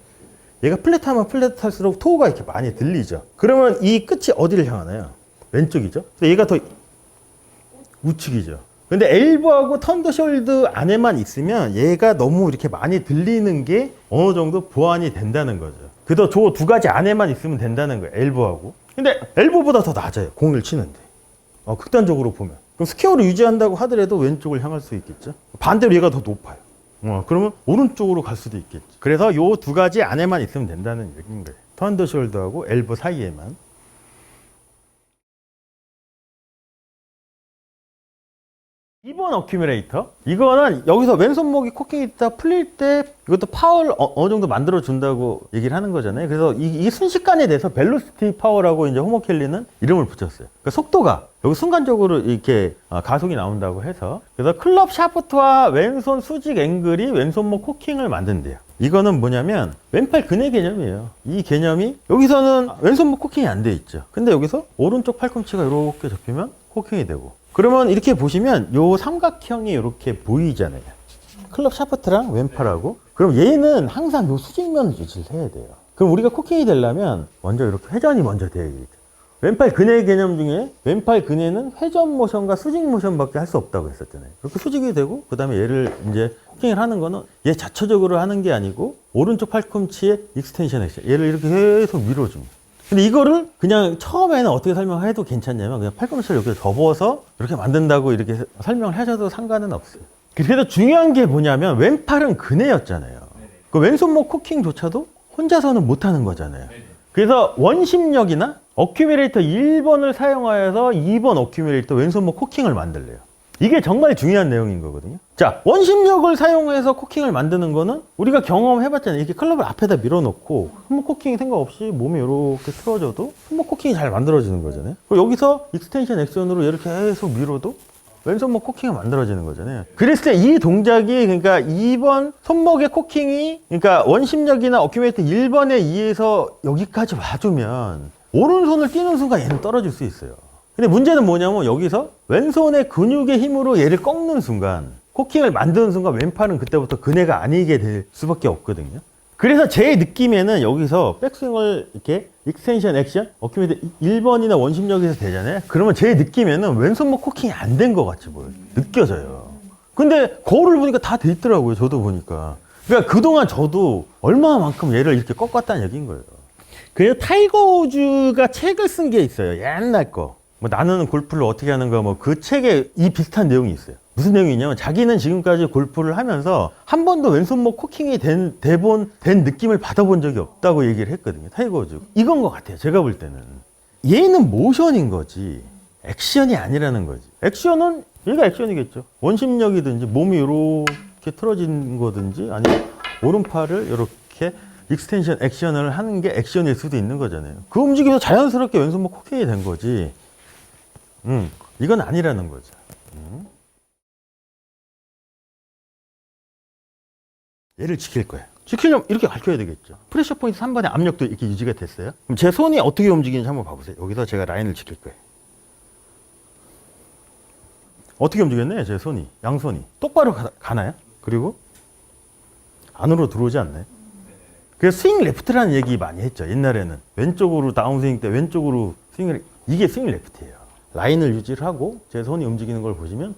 얘가 플랫하면 플랫할수록 토우가 이렇게 많이 들리죠. 그러면 이 끝이 어디를 향하나요? 왼쪽이죠. 그래서 얘가 더 우측이죠. 근데 엘보하고 턴더 숄드 안에만 있으면 얘가 너무 이렇게 많이 들리는 게 어느 정도 보완이 된다는 거죠. 그래서 저 두 가지 안에만 있으면 된다는 거예요. 엘보하고. 근데 엘보보다 더 낮아요. 공을 치는데. 극단적으로 보면. 그럼 스퀘어를 유지한다고 하더라도 왼쪽을 향할 수 있겠죠. 반대로 얘가 더 높아요. 그러면 오른쪽으로 갈 수도 있겠죠. 그래서 요 두 가지 안에만 있으면 된다는 얘기인 거예요. 턴더 숄더하고 엘보 사이에만. 2번 어큐뮬레이터. 이거는 여기서 왼손목이 코킹이 있다 풀릴 때 이것도 파워를 어느 정도 만들어 준다고 얘기를 하는 거잖아요. 그래서 이 순식간에 대해서 벨로시티 파워라고 이제 호머켈리는 이름을 붙였어요. 그러니까 속도가 여기 순간적으로 이렇게 가속이 나온다고 해서 그래서 클럽 샤프트와 왼손 수직 앵글이 왼손목 코킹을 만든대요. 이거는 뭐냐면 왼팔 근의 개념이에요. 이 개념이 여기서는 왼손목 코킹이 안 돼 있죠. 근데 여기서 오른쪽 팔꿈치가 이렇게 접히면 코킹이 되고 그러면 이렇게 보시면 요 삼각형이 이렇게 보이잖아요. 클럽 샤프트랑 왼팔하고. 그럼 얘는 항상 요 수직면을 유지를 해야 돼요. 그럼 우리가 코킹이 되려면 먼저 이렇게 회전이 먼저 돼야겠죠. 왼팔 근의 개념 중에 왼팔 근에는 회전 모션과 수직 모션밖에 할 수 없다고 했었잖아요. 그렇게 수직이 되고 그다음에 얘를 이제 코킹을 하는 거는 얘 자체적으로 하는 게 아니고 오른쪽 팔꿈치의 익스텐션 액션. 얘를 이렇게 계속 밀어줍니다. 근데 이거를 그냥 처음에는 어떻게 설명해도 괜찮냐면 그냥 팔꿈치를 이렇게 접어서 이렇게 만든다고 이렇게 설명을 하셔도 상관은 없어요. 그래도 중요한 게 뭐냐면 왼팔은 근해였잖아요. 그 왼손목 코킹조차도 혼자서는 못하는 거잖아요. 그래서 원심력이나 어큐뮬레이터 1번을 사용하여서 2번 어큐뮬레이터 왼손목 코킹을 만들래요. 이게 정말 중요한 내용인 거거든요. 자, 원심력을 사용해서 코킹을 만드는 거는 우리가 경험해봤잖아요. 이렇게 클럽을 앞에다 밀어놓고 손목 코킹이 생각 없이 몸이 이렇게 틀어져도 손목 코킹이 잘 만들어지는 거잖아요. 그리고 여기서 익스텐션 액션으로 이렇게 계속 밀어도 왼손목 코킹이 만들어지는 거잖아요. 그랬을 때 이 동작이 그러니까 2번 손목의 코킹이 그러니까 원심력이나 어큐뮬레이터 1번에 의해서 여기까지 와주면 오른손을 띄는 순간 얘는 떨어질 수 있어요. 근데 문제는 뭐냐면 여기서 왼손의 근육의 힘으로 얘를 꺾는 순간 코킹을 만드는 순간 왼팔은 그때부터 근해가 아니게 될 수밖에 없거든요. 그래서 제 느낌에는 여기서 백스윙을 이렇게 익스텐션 액션 어큐뮬레이터 1번이나 원심력에서 되잖아요. 그러면 제 느낌에는 왼손목 코킹이 안 된 것 같이 보여요. 느껴져요. 근데 거울을 보니까 다 돼 있더라고요. 저도 보니까. 그러니까 그동안 저도 얼마만큼 얘를 이렇게 꺾었다는 얘기인 거예요. 그래서 타이거 우즈가 책을 쓴 게 있어요. 옛날 거. 뭐 나는 골프를 어떻게 하는가 뭐 그 책에 이 비슷한 내용이 있어요. 무슨 내용이냐면 자기는 지금까지 골프를 하면서 한 번도 왼손목 코킹이 된 느낌을 받아본 적이 없다고 얘기를 했거든요. 타이거 우즈. 이건 것 같아요. 제가 볼 때는. 얘는 모션인 거지 액션이 아니라는 거지. 액션은 얘가 액션이겠죠. 원심력이든지 몸이 이렇게 틀어진 거든지 아니면 오른팔을 이렇게 익스텐션 액션을 하는 게 액션일 수도 있는 거잖아요. 그 움직임에서 자연스럽게 왼손목 코킹이 된 거지. 이건 아니라는 거죠. 얘를 지킬 거예요. 지키려면 이렇게 가르쳐야 되겠죠. 프레셔 포인트 3번의 압력도 이렇게 유지가 됐어요. 그럼 제 손이 어떻게 움직이는지 한번 봐보세요. 여기서 제가 라인을 지킬 거예요. 어떻게 움직였나요? 제 손이, 양손이. 똑바로 가나요? 그리고 안으로 들어오지 않나요? 그래서 스윙 레프트라는 얘기 많이 했죠. 옛날에는. 왼쪽으로 다운스윙 때 왼쪽으로 스윙을, 이게 스윙 레프트예요. 라인을 유지를 하고 제 손이 움직이는 걸 보시면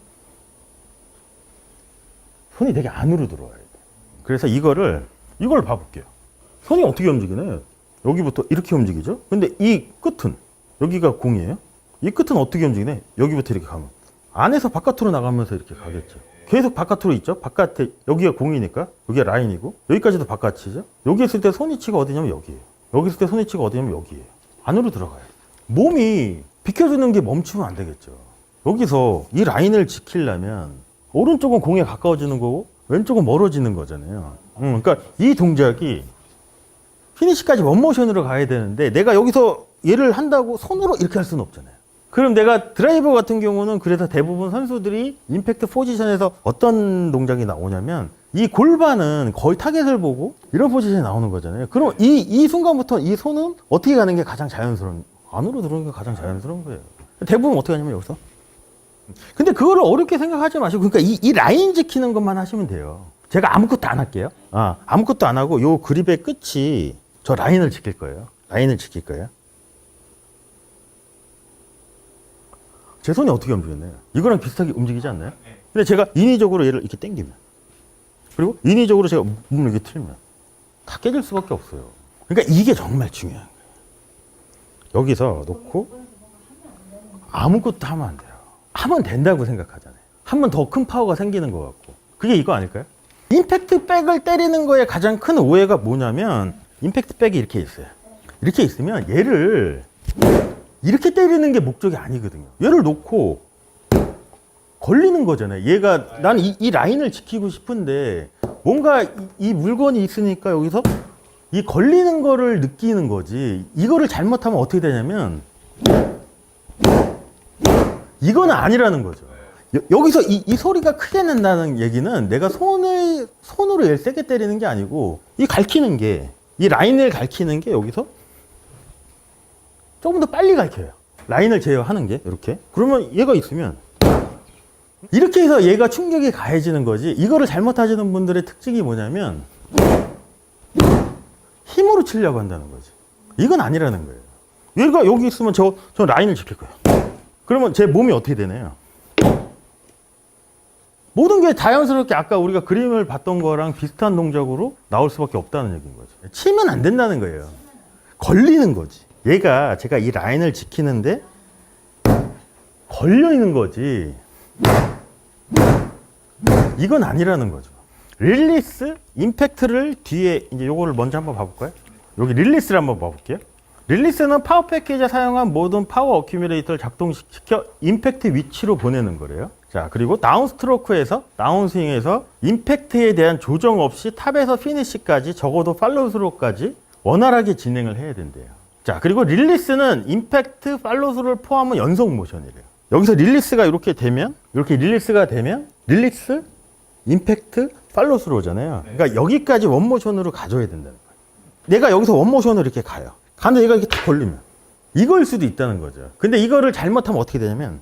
손이 되게 안으로 들어와요. 그래서 이걸 봐볼게요. 손이 어떻게 움직이나요? 여기부터 이렇게 움직이죠? 근데 이 끝은, 여기가 공이에요? 이 끝은 어떻게 움직이나요? 여기부터 이렇게 가면. 안에서 바깥으로 나가면서 이렇게 가겠죠. 계속 바깥으로 있죠? 바깥에, 여기가 공이니까, 여기가 라인이고, 여기까지도 바깥이죠? 여기 있을 때 손위치가 어디냐면 여기예요. 여기 있을 때 손위치가 어디냐면 여기예요. 안으로 들어가요. 몸이 비켜주는 게 멈추면 안 되겠죠. 여기서 이 라인을 지키려면, 오른쪽은 공에 가까워지는 거고, 왼쪽은 멀어지는 거잖아요. 그러니까 이 동작이 피니시까지 원모션으로 가야 되는데 내가 여기서 얘를 한다고 손으로 이렇게 할 수는 없잖아요. 그럼 내가 드라이버 같은 경우는 그래서 대부분 선수들이 임팩트 포지션에서 어떤 동작이 나오냐면 이 골반은 거의 타겟을 보고 이런 포지션이 나오는 거잖아요. 그럼 이 순간부터 이 손은 어떻게 가는 게 가장 자연스러운, 안으로 들어오는 게 가장 자연스러운 거예요. 대부분 어떻게 하냐면 여기서. 근데 그거를 어렵게 생각하지 마시고, 그러니까 이 라인 지키는 것만 하시면 돼요. 제가 아무것도 안 할게요. 아무것도 안 하고 요 그립의 끝이 저 라인을 지킬 거예요. 라인을 지킬 거예요. 제 손이 어떻게 움직였나요? 이거랑 비슷하게 움직이지 않나요? 근데 제가 인위적으로 얘를 이렇게 당기면, 그리고 인위적으로 제가 몸을 이렇게 틀면 다 깨질 수밖에 없어요. 그러니까 이게 정말 중요한 거예요. 여기서 놓고 아무것도 하면 안 돼요. 하면 된다고 생각하잖아요. 하면 더 큰 파워가 생기는 것 같고. 그게 이거 아닐까요? 임팩트 백을 때리는 거에 가장 큰 오해가 뭐냐면, 임팩트 백이 이렇게 있어요. 이렇게 있으면 얘를 이렇게 때리는 게 목적이 아니거든요. 얘를 놓고 걸리는 거잖아요. 얘가, 나는 이 라인을 지키고 싶은데 뭔가 이 물건이 있으니까 여기서 이 걸리는 거를 느끼는 거지. 이거를 잘못하면 어떻게 되냐면 이거는 아니라는 거죠. 여기서 이 소리가 크게 난다는 얘기는 내가 손으로 얘를 세게 때리는 게 아니고 이 갈키는 게, 이 라인을 갈키는 게 여기서 조금 더 빨리 갈켜요. 라인을 제어하는 게 이렇게. 그러면 얘가 있으면 이렇게 해서 얘가 충격이 가해지는 거지. 이거를 잘못하시는 분들의 특징이 뭐냐면 힘으로 치려고 한다는 거지. 이건 아니라는 거예요. 얘가 여기 있으면 저 라인을 지킬 거예요. 그러면 제 몸이 어떻게 되나요? 모든 게 자연스럽게 아까 우리가 그림을 봤던 거랑 비슷한 동작으로 나올 수밖에 없다는 얘기인 거죠. 치면 안 된다는 거예요. 걸리는 거지. 얘가, 제가 이 라인을 지키는데 걸려 있는 거지. 이건 아니라는 거죠. 릴리스, 임팩트를 뒤에, 이제 요거를 먼저 한번 봐볼까요? 여기 릴리스를 한번 봐볼게요. 릴리스는 파워 패키지에 사용한 모든 파워 어큐뮬레이터를 작동시켜 임팩트 위치로 보내는 거래요. 자, 그리고 다운스트로크에서, 다운스윙에서 임팩트에 대한 조정 없이 탑에서 피니시까지, 적어도 팔로우스로까지 원활하게 진행을 해야 된대요. 자, 그리고 릴리스는 임팩트, 팔로우스로를 포함한 연속 모션이래요. 여기서 릴리스가 이렇게 되면, 이렇게 릴리스가 되면, 릴리스, 임팩트, 팔로우스로잖아요. 그러니까 여기까지 원모션으로 가져야 된다는 거예요. 내가 여기서 원모션으로 이렇게 가요. 가는데 얘가 이렇게 딱 걸리면 이걸 수도 있다는 거죠. 근데 이거를 잘못하면 어떻게 되냐면,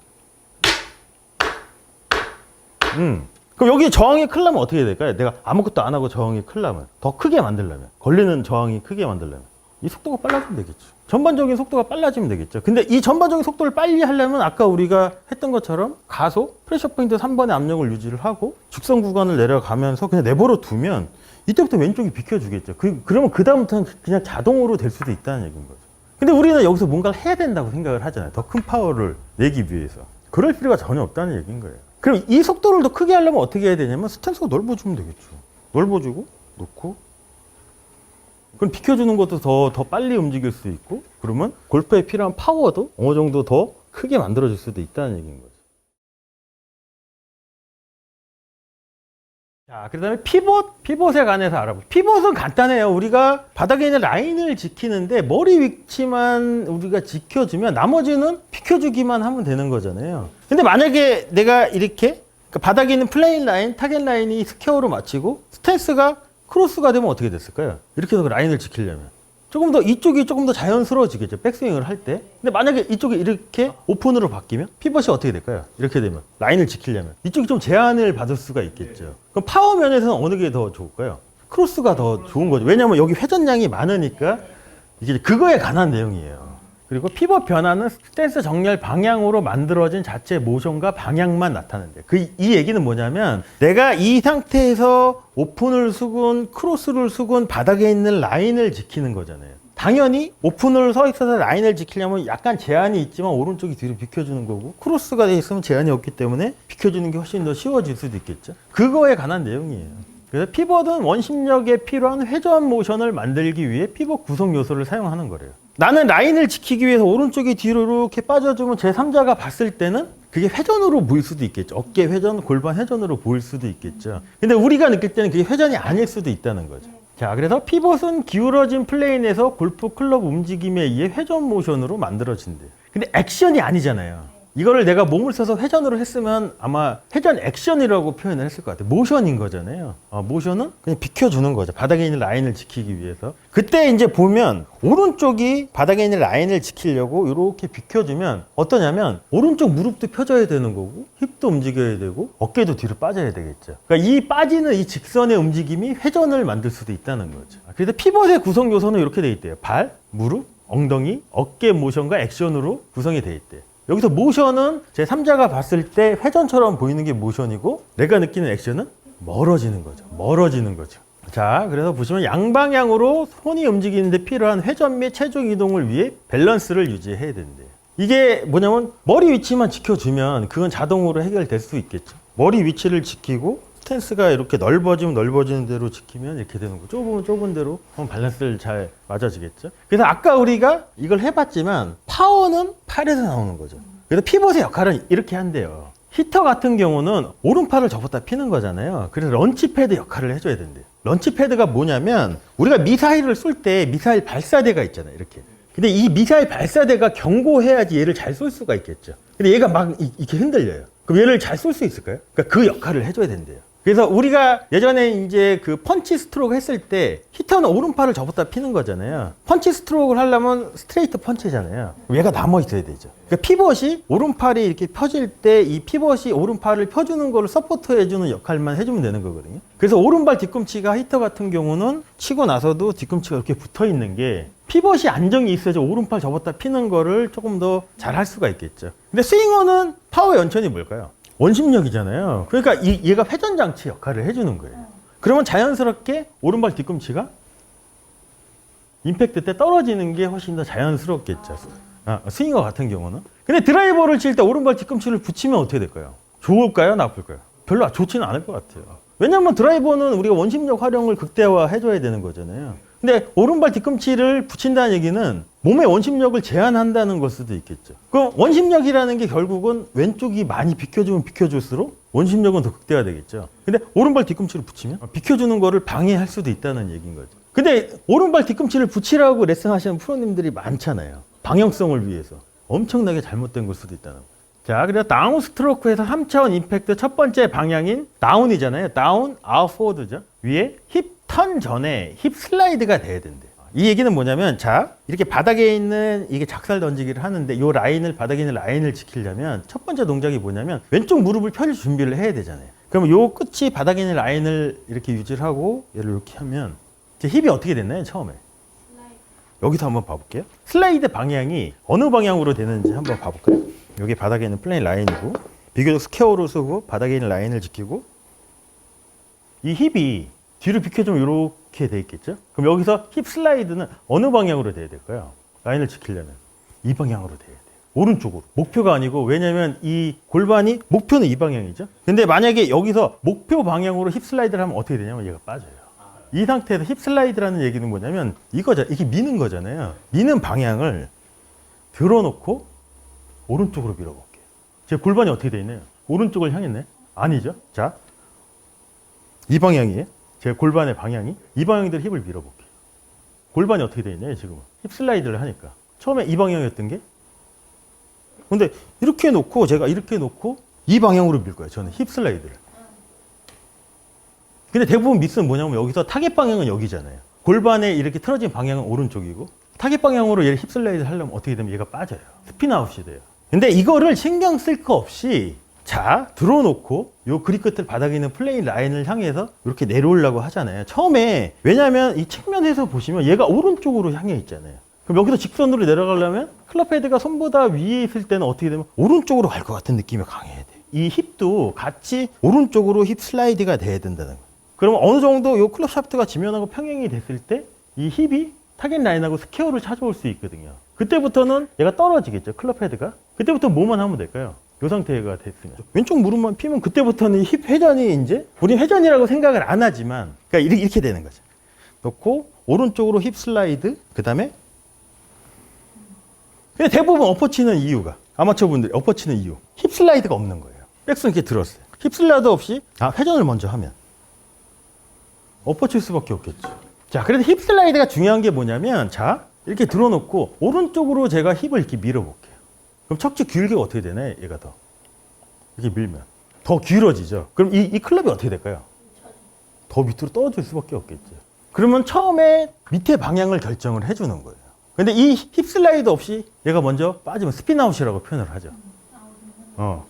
그럼 여기 저항이 클 나면 어떻게 될까요? 내가 아무것도 안 하고 저항이 클 나면, 더 크게 만들려면, 걸리는 저항이 크게 만들려면 이 속도가 빨라지면 되겠죠. 전반적인 속도가 빨라지면 되겠죠. 근데 이 전반적인 속도를 빨리 하려면 아까 우리가 했던 것처럼 가속, 프레셔 포인트 3번의 압력을 유지를 하고 직선 구간을 내려가면서 그냥 내버려 두면 이때부터 왼쪽이 비켜주겠죠. 그러면 그 다음부터는 그냥 자동으로 될 수도 있다는 얘기인 거죠. 근데 우리는 여기서 뭔가를 해야 된다고 생각을 하잖아요. 더 큰 파워를 내기 위해서. 그럴 필요가 전혀 없다는 얘기인 거예요. 그럼 이 속도를 더 크게 하려면 어떻게 해야 되냐면 스탠스가 넓어주면 되겠죠. 넓어주고 놓고 그럼 비켜주는 것도 더 빨리 움직일 수 있고 그러면 골프에 필요한 파워도 어느 정도 더 크게 만들어질 수도 있다는 얘기인 거죠. 자, 그 다음에 피벗에 관해서 알아보죠. 피벗은 간단해요. 우리가 바닥에 있는 라인을 지키는데 머리 위치만 우리가 지켜주면 나머지는 비켜주기만 하면 되는 거잖아요. 근데 만약에 내가 이렇게 그러니까 바닥에 있는 플레인 라인, 타겟 라인이 스퀘어로 맞추고 스탠스가 크로스가 되면 어떻게 됐을까요? 이렇게 해서 그 라인을 지키려면 이쪽이 조금 더 자연스러워지겠죠. 백스윙을 할 때. 근데 만약에 이쪽이 이렇게 오픈으로 바뀌면 피벗이 어떻게 될까요? 이렇게 되면 라인을 지키려면 이쪽이 좀 제한을 받을 수가 있겠죠. 그럼 파워 면에서는 어느 게 더 좋을까요? 크로스가 더 좋은 거죠. 왜냐하면 여기 회전량이 많으니까 이게 그거에 관한 내용이에요. 그리고 피벗 변화는 스탠스 정렬 방향으로 만들어진 자체 모션과 방향만 나타낸대요. 이 얘기는 뭐냐면 내가 이 상태에서 오픈을 쓰건 크로스를 쓰건 바닥에 있는 라인을 지키는 거잖아요. 당연히 오픈을 서 있어서 라인을 지키려면 약간 제한이 있지만 오른쪽이 뒤로 비켜주는 거고 크로스가 돼 있으면 제한이 없기 때문에 비켜주는 게 훨씬 더 쉬워질 수도 있겠죠. 그거에 관한 내용이에요. 그래서 피벗은 원심력에 필요한 회전 모션을 만들기 위해 피벗 구성 요소를 사용하는 거래요. 나는 라인을 지키기 위해서 오른쪽이 뒤로 이렇게 빠져주면 제3자가 봤을 때는 그게 회전으로 보일 수도 있겠죠. 어깨 회전, 골반 회전으로 보일 수도 있겠죠. 근데 우리가 느낄 때는 그게 회전이 아닐 수도 있다는 거죠. 자, 그래서 피벗은 기울어진 플레인에서 골프 클럽 움직임에 의해 회전 모션으로 만들어진대요. 근데 액션이 아니잖아요. 이거를 내가 몸을 써서 회전으로 했으면 아마 회전 액션이라고 표현을 했을 것 같아요. 모션인 거잖아요. 모션은 그냥 비켜주는 거죠. 바닥에 있는 라인을 지키기 위해서. 그때 이제 보면 오른쪽이 바닥에 있는 라인을 지키려고 이렇게 비켜주면 어떠냐면 오른쪽 무릎도 펴져야 되는 거고 힙도 움직여야 되고 어깨도 뒤로 빠져야 되겠죠. 그러니까 이 빠지는 이 직선의 움직임이 회전을 만들 수도 있다는 거죠. 그래서 피벗의 구성 요소는 이렇게 돼 있대요. 발, 무릎, 엉덩이, 어깨 모션과 액션으로 구성이 돼 있대요. 여기서 모션은 제3자가 봤을 때 회전처럼 보이는 게 모션이고 내가 느끼는 액션은 멀어지는 거죠. 자, 그래서 보시면 양방향으로 손이 움직이는데 필요한 회전 및 체중 이동을 위해 밸런스를 유지해야 된대요. 이게 뭐냐면 머리 위치만 지켜주면 그건 자동으로 해결될 수 있겠죠. 머리 위치를 지키고 스탠스가 이렇게 넓어지면 넓어지는 대로 지키면 이렇게 되는 거죠. 좁으면 좁은 대로 하면 밸런스를 잘 맞아지겠죠. 그래서 아까 우리가 이걸 해봤지만 파워는 팔에서 나오는 거죠. 그래서 피벗의 역할은 이렇게 한대요. 히터 같은 경우는 오른팔을 접었다 피는 거잖아요. 그래서 런치패드 역할을 해줘야 된대요. 런치패드가 뭐냐면 우리가 미사일을 쏠 때 미사일 발사대가 있잖아요. 이렇게. 근데 이 미사일 발사대가 경고해야지 얘를 잘 쏠 수가 있겠죠. 근데 얘가 막 이렇게 흔들려요. 그럼 얘를 잘 쏠 수 있을까요? 그러니까 그 역할을 해줘야 된대요. 그래서 우리가 예전에 이제 그 펀치 스트로크 했을 때 히터는 오른팔을 접었다 피는 거잖아요. 펀치 스트로크를 하려면 스트레이트 펀치잖아요. 얘가 남아 있어야 되죠. 그러니까 피벗이 오른팔이 이렇게 펴질 때 이 피벗이 오른팔을 펴주는 거를 서포트 해주는 역할만 해주면 되는 거거든요. 그래서 오른발 뒤꿈치가 히터 같은 경우는 치고 나서도 뒤꿈치가 이렇게 붙어 있는 게 피벗이 안정이 있어야지 오른팔 접었다 피는 거를 조금 더 잘 할 수가 있겠죠. 근데 스윙어는 파워 연천이 뭘까요? 원심력이잖아요. 그러니까 얘가 회전장치 역할을 해주는 거예요. 그러면 자연스럽게 오른발 뒤꿈치가 임팩트 때 떨어지는 게 훨씬 더 자연스럽겠죠. 스윙어 같은 경우는. 근데 드라이버를 칠 때 오른발 뒤꿈치를 붙이면 어떻게 될까요? 좋을까요? 나쁠까요? 별로 좋지는 않을 것 같아요. 왜냐하면 드라이버는 우리가 원심력 활용을 극대화해줘야 되는 거잖아요. 근데 오른발 뒤꿈치를 붙인다는 얘기는 몸의 원심력을 제한한다는 걸 수도 있겠죠. 그럼 원심력이라는 게 결국은 왼쪽이 많이 비켜주면 비켜줄수록 원심력은 더 극대화되겠죠. 근데 오른발 뒤꿈치를 붙이면 비켜주는 거를 방해할 수도 있다는 얘기인 거죠. 근데 오른발 뒤꿈치를 붙이라고 레슨하시는 프로님들이 많잖아요. 방향성을 위해서. 엄청나게 잘못된 걸 수도 있다는 거죠. 자, 그래서 다운 스트로크에서 3차원 임팩트 첫 번째 방향인 다운이잖아요. 다운, 아웃포워드죠. 위에 힙 턴 전에 힙 슬라이드가 돼야 된대요. 이 얘기는 뭐냐면, 자, 이렇게 바닥에 있는 이게 작살 던지기를 하는데 이 라인을, 바닥에 있는 라인을 지키려면 첫 번째 동작이 뭐냐면 왼쪽 무릎을 펴줄 준비를 해야 되잖아요. 그러면 요 끝이 바닥에 있는 라인을 이렇게 유지를 하고 얘를 이렇게 하면 제 힙이 어떻게 됐나요? 처음에. 여기서 한번 봐볼게요. 슬라이드 방향이 어느 방향으로 되는지 한번 봐볼까요? 여기 바닥에 있는 플레인 라인이고 비교적 스퀘어로 쓰고 바닥에 있는 라인을 지키고 이 힙이 뒤로 비켜주면 이렇게 돼 있겠죠? 그럼 여기서 힙 슬라이드는 어느 방향으로 돼야 될까요? 라인을 지키려면 이 방향으로 돼야 돼요. 오른쪽으로. 목표가 아니고 왜냐면 이 골반이 목표는 이 방향이죠. 근데 만약에 여기서 목표 방향으로 힙 슬라이드를 하면 어떻게 되냐면 얘가 빠져요. 이 상태에서 힙 슬라이드라는 얘기는 뭐냐면 이거죠. 이게 미는 거잖아요. 미는 방향을 들어놓고 오른쪽으로 밀어볼게요. 제 골반이 어떻게 돼 있나요? 오른쪽을 향했네? 아니죠. 자, 이 방향이에요. 제 골반의 방향이 이 방향대로 힙을 밀어볼게요. 골반이 어떻게 돼 있나요? 지금은 힙 슬라이드를 하니까 처음에 이 방향이었던 게 근데 이렇게 놓고 제가 이렇게 놓고 이 방향으로 밀 거예요. 저는 힙 슬라이드를. 근데 대부분 미스는 뭐냐면 여기서 타겟 방향은 여기잖아요. 골반에 이렇게 틀어진 방향은 오른쪽이고 타겟 방향으로 얘를 힙 슬라이드 하려면 어떻게 되면 얘가 빠져요. 스핀 아웃이 돼요. 근데 이거를 신경 쓸 거 없이 자 들어놓고 요 그립 끝을 바닥에 있는 플레인 라인을 향해서 이렇게 내려오려고 하잖아요. 처음에 왜냐하면 이 측면에서 보시면 얘가 오른쪽으로 향해 있잖아요. 그럼 여기서 직선으로 내려가려면 클럽 헤드가 손보다 위에 있을 때는 어떻게 되면 오른쪽으로 갈 것 같은 느낌이 강해야 돼. 이 힙도 같이 오른쪽으로 힙 슬라이드가 돼야 된다는 거예요. 그러면 어느 정도 요 클럽 샤프트가 지면하고 평행이 됐을 때 이 힙이 타겟 라인하고 스퀘어를 찾아올 수 있거든요. 그때부터는 얘가 떨어지겠죠. 클럽 헤드가. 그때부터 뭐만 하면 될까요? 이 상태가 됐으면 왼쪽 무릎만 피면 그때부터는 힙 회전이 이제 우린 회전이라고 생각을 안 하지만 그러니까 이렇게 되는 거죠. 놓고 오른쪽으로 힙 슬라이드 그 다음에 근데 대부분 엎어치는 이유가 아마추어분들이 엎어치는 이유 힙 슬라이드가 없는 거예요. 백스는 이렇게 들었어요. 힙 슬라이드 없이 회전을 먼저 하면 엎어칠 수밖에 없겠죠. 자, 그래서 힙 슬라이드가 중요한 게 뭐냐면 자 이렇게 들어놓고 오른쪽으로 제가 힙을 이렇게 밀어볼게요. 그럼 척추 기울기가 어떻게 되나요? 얘가 더 이렇게 밀면 더 길어지죠. 그럼 이 클럽이 어떻게 될까요? 더 밑으로 떨어질 수밖에 없겠죠. 그러면 처음에 밑에 방향을 결정을 해주는 거예요. 근데 이 힙 슬라이드 없이 얘가 먼저 빠지면 스핀 아웃이라고 표현을 하죠.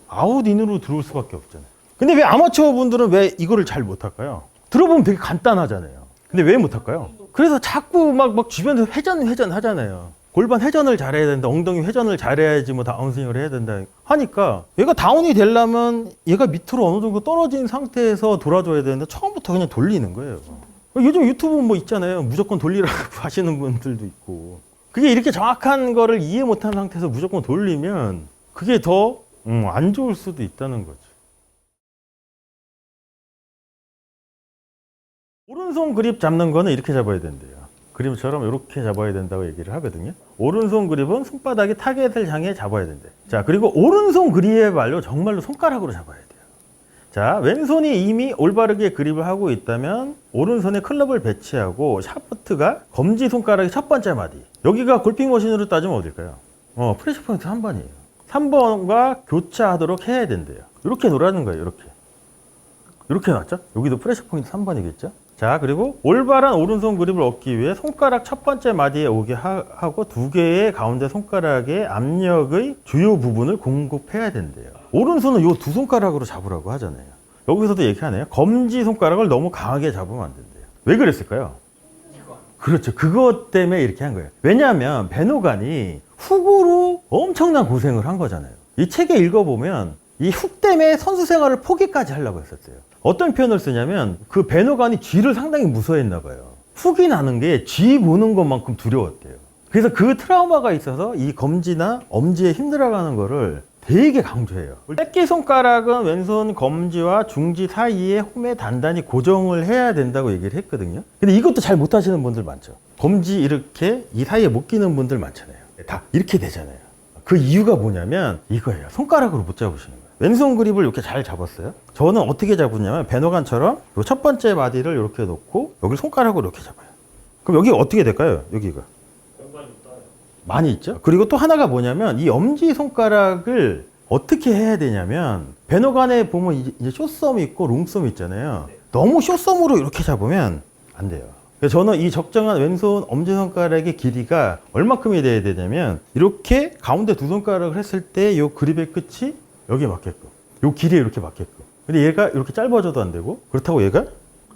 아웃 인으로 들어올 수밖에 없잖아요. 근데 왜 아마추어 분들은 왜 이거를 잘 못할까요? 들어보면 되게 간단하잖아요. 근데 왜 못할까요? 그래서 자꾸 막 주변에서 회전 하잖아요. 골반 회전을 잘해야 된다. 엉덩이 회전을 잘해야지 뭐 다운스윙을 해야 된다. 하니까 얘가 다운이 되려면 얘가 밑으로 어느 정도 떨어진 상태에서 돌아줘야 되는데 처음부터 그냥 돌리는 거예요. 요즘 유튜브 뭐 있잖아요. 무조건 돌리라고 하시는 분들도 있고. 그게 이렇게 정확한 거를 이해 못한 상태에서 무조건 돌리면 그게 더 안 좋을 수도 있다는 거죠. 오른손 그립 잡는 거는 이렇게 잡아야 된대요. 그림처럼 이렇게 잡아야 된다고 얘기를 하거든요. 오른손 그립은 손바닥이 타겟을 향해 잡아야 된대. 자, 그리고 오른손 그립의 발로 정말로 손가락으로 잡아야 돼요. 자, 왼손이 이미 올바르게 그립을 하고 있다면 오른손에 클럽을 배치하고 샤프트가 검지 손가락의 첫 번째 마디. 여기가 골핑 머신으로 따지면 어딜까요? 프레셔 포인트 3번이에요. 3번과 교차하도록 해야 된대요. 이렇게 놓으라는 거예요. 이렇게 놨죠? 여기도 프레셔 포인트 3번이겠죠? 자, 그리고 올바른 오른손 그립을 얻기 위해 손가락 첫 번째 마디에 오게 하고 두 개의 가운데 손가락의 압력의 주요 부분을 공급해야 된대요. 오른손은 이 두 손가락으로 잡으라고 하잖아요. 여기서도 얘기하네요. 검지 손가락을 너무 강하게 잡으면 안 된대요. 왜 그랬을까요? 그렇죠. 그것 때문에 이렇게 한 거예요. 왜냐하면 베노간이 훅으로 엄청난 고생을 한 거잖아요. 이 책에 읽어보면 이 훅 때문에 선수 생활을 포기까지 하려고 했었어요. 어떤 표현을 쓰냐면 그 베노간이 쥐를 상당히 무서워했나 봐요. 훅이 나는 게 쥐 보는 것만큼 두려웠대요. 그래서 그 트라우마가 있어서 이 검지나 엄지에 힘들어가는 거를 되게 강조해요. 새끼손가락은 왼손 검지와 중지 사이에 홈에 단단히 고정을 해야 된다고 얘기를 했거든요. 근데 이것도 잘 못하시는 분들 많죠. 검지 이렇게 이 사이에 못 끼는 분들 많잖아요. 다 이렇게 되잖아요. 그 이유가 뭐냐면 이거예요. 손가락으로 못 잡으시는 거예요. 왼손 그립을 이렇게 잘 잡았어요. 저는 어떻게 잡았냐면 베노간처럼 요 첫 번째 마디를 이렇게 놓고 여기 손가락으로 이렇게 잡아요. 그럼 여기가 어떻게 될까요? 여기가 많이 있죠. 그리고 또 하나가 뭐냐면 이 엄지 손가락을 어떻게 해야 되냐면 베노간에 보면 이제 숏썸이 있고 롱썸이 있잖아요. 너무 숏썸으로 이렇게 잡으면 안 돼요. 그래서 저는 이 적정한 왼손 엄지손가락의 길이가 얼마큼이 돼야 되냐면 이렇게 가운데 두 손가락을 했을 때 이 그립의 끝이 여기에 맞게끔 이 길이에 이렇게 맞게끔. 근데 얘가 이렇게 짧아져도 안 되고 그렇다고 얘가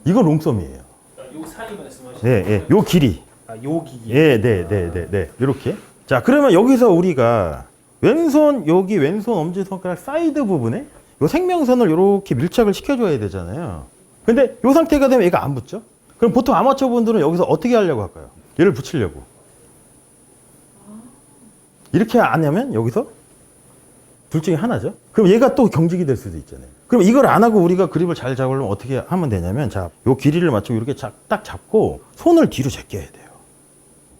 이건 롱썸이에요. 요 사이 말씀하시는 네, 요 길이. 요 여기. 예, 네, 네, 네, 네. 이렇게. 자, 그러면 여기서 우리가 왼손, 여기 왼손 엄지손가락 사이드 부분에 요 생명선을 이렇게 밀착을 시켜줘야 되잖아요. 근데 요 상태가 되면 얘가 안 붙죠? 그럼 보통 아마추어 분들은 여기서 어떻게 하려고 할까요? 얘를 붙이려고. 이렇게 안 하면 여기서 둘 중에 하나죠. 그럼 얘가 또 경직이 될 수도 있잖아요. 그럼 이걸 안 하고 우리가 그립을 잘 잡으려면 어떻게 하면 되냐면, 자, 요 길이를 맞추고 이렇게 딱 잡고 손을 뒤로 제껴야 돼요.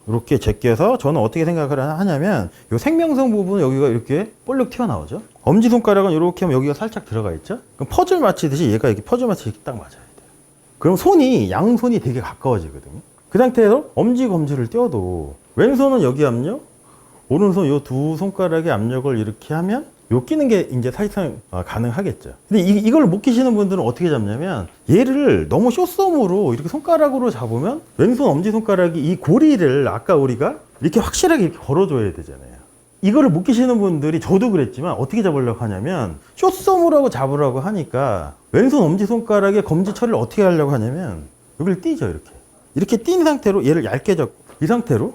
이렇게 제껴서 저는 어떻게 생각을 하냐면, 요 생명선 부분은 여기가 이렇게 볼록 튀어나오죠. 엄지손가락은 이렇게 하면 여기가 살짝 들어가 있죠. 그럼 퍼즐 맞히듯이 얘가 이렇게 퍼즐 맞히듯이 딱 맞아야 돼요. 그럼 손이, 양손이 되게 가까워지거든요. 그 상태에서 엄지, 검지를 떼어도 왼손은 여기 압력, 오른손 요 두 손가락의 압력을 이렇게 하면 요 끼는 게 이제 사실상 가능하겠죠. 근데 이걸 못 끼시는 분들은 어떻게 잡냐면, 얘를 너무 쇼썸으로 이렇게 손가락으로 잡으면 왼손 엄지손가락이 이 고리를 아까 우리가 이렇게 확실하게 이렇게 걸어줘야 되잖아요. 이거를 못 끼시는 분들이, 저도 그랬지만 어떻게 잡으려고 하냐면, 쇼썸으로 하고 잡으라고 하니까 왼손 엄지손가락의 검지 처리를 어떻게 하려고 하냐면 여기를 띄죠. 이렇게 띈 상태로 얘를 얇게 잡고 이 상태로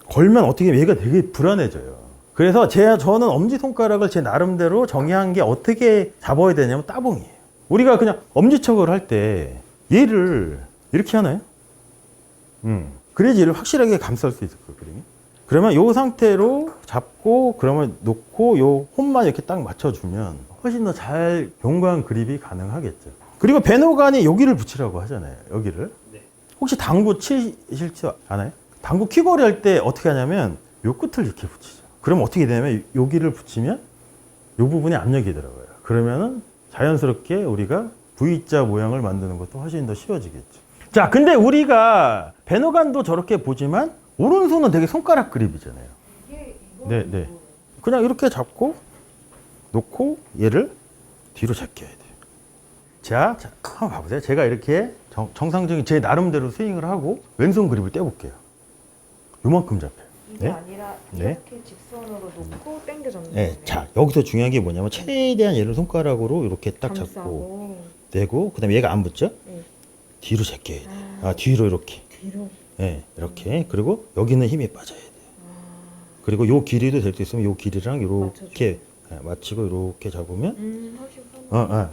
걸면 어떻게 얘가 되게 불안해져요. 그래서 저는 엄지손가락을 제 나름대로 정의한 게 어떻게 잡아야 되냐면 따봉이에요. 우리가 그냥 엄지척을 할 때 얘를 이렇게 하나요? 그래야지 얘를 확실하게 감쌀 수 있을 거거든요. 그러면 이 상태로 잡고 그러면 놓고 요 홈만 이렇게 딱 맞춰주면 훨씬 더 잘 견고한 그립이 가능하겠죠. 그리고 배노관이 여기를 붙이라고 하잖아요. 여기를. 네. 혹시 당구 치실지 아나요? 당구 퀴거리 할 때 어떻게 하냐면 요 끝을 이렇게 붙이죠. 그럼 어떻게 되냐면 여기를 붙이면 요 부분에 압력이 들어가요. 그러면은 자연스럽게 우리가 V자 모양을 만드는 것도 훨씬 더 쉬워지겠죠. 자, 근데 우리가 배너간도 저렇게 보지만 오른손은 되게 손가락 그립이잖아요. 네, 네. 그냥 이렇게 잡고 놓고 얘를 뒤로 제껴야 돼요. 자, 한번 봐보세요. 제가 이렇게 정상적인 제 나름대로 스윙을 하고 왼손 그립을 떼볼게요. 요만큼 잡혀요. 이게 네? 아니라 네. 이렇게 직선으로 놓고 당겨 잡는 네. 거네요. 자, 여기서 중요한 게 뭐냐면 최대한 얘를 손가락으로 이렇게 딱 잡고 감싸고. 내고 그다음에 얘가 안 붙죠? 네. 뒤로 제껴야 돼요. 뒤로 이렇게. 뒤로. 네, 이렇게. 그리고 여기는 힘이 빠져야 돼요. 그리고 요 길이도 될 수 있으면 요 길이랑 이렇게 맞추고 이렇게 잡으면 훨씬 편해.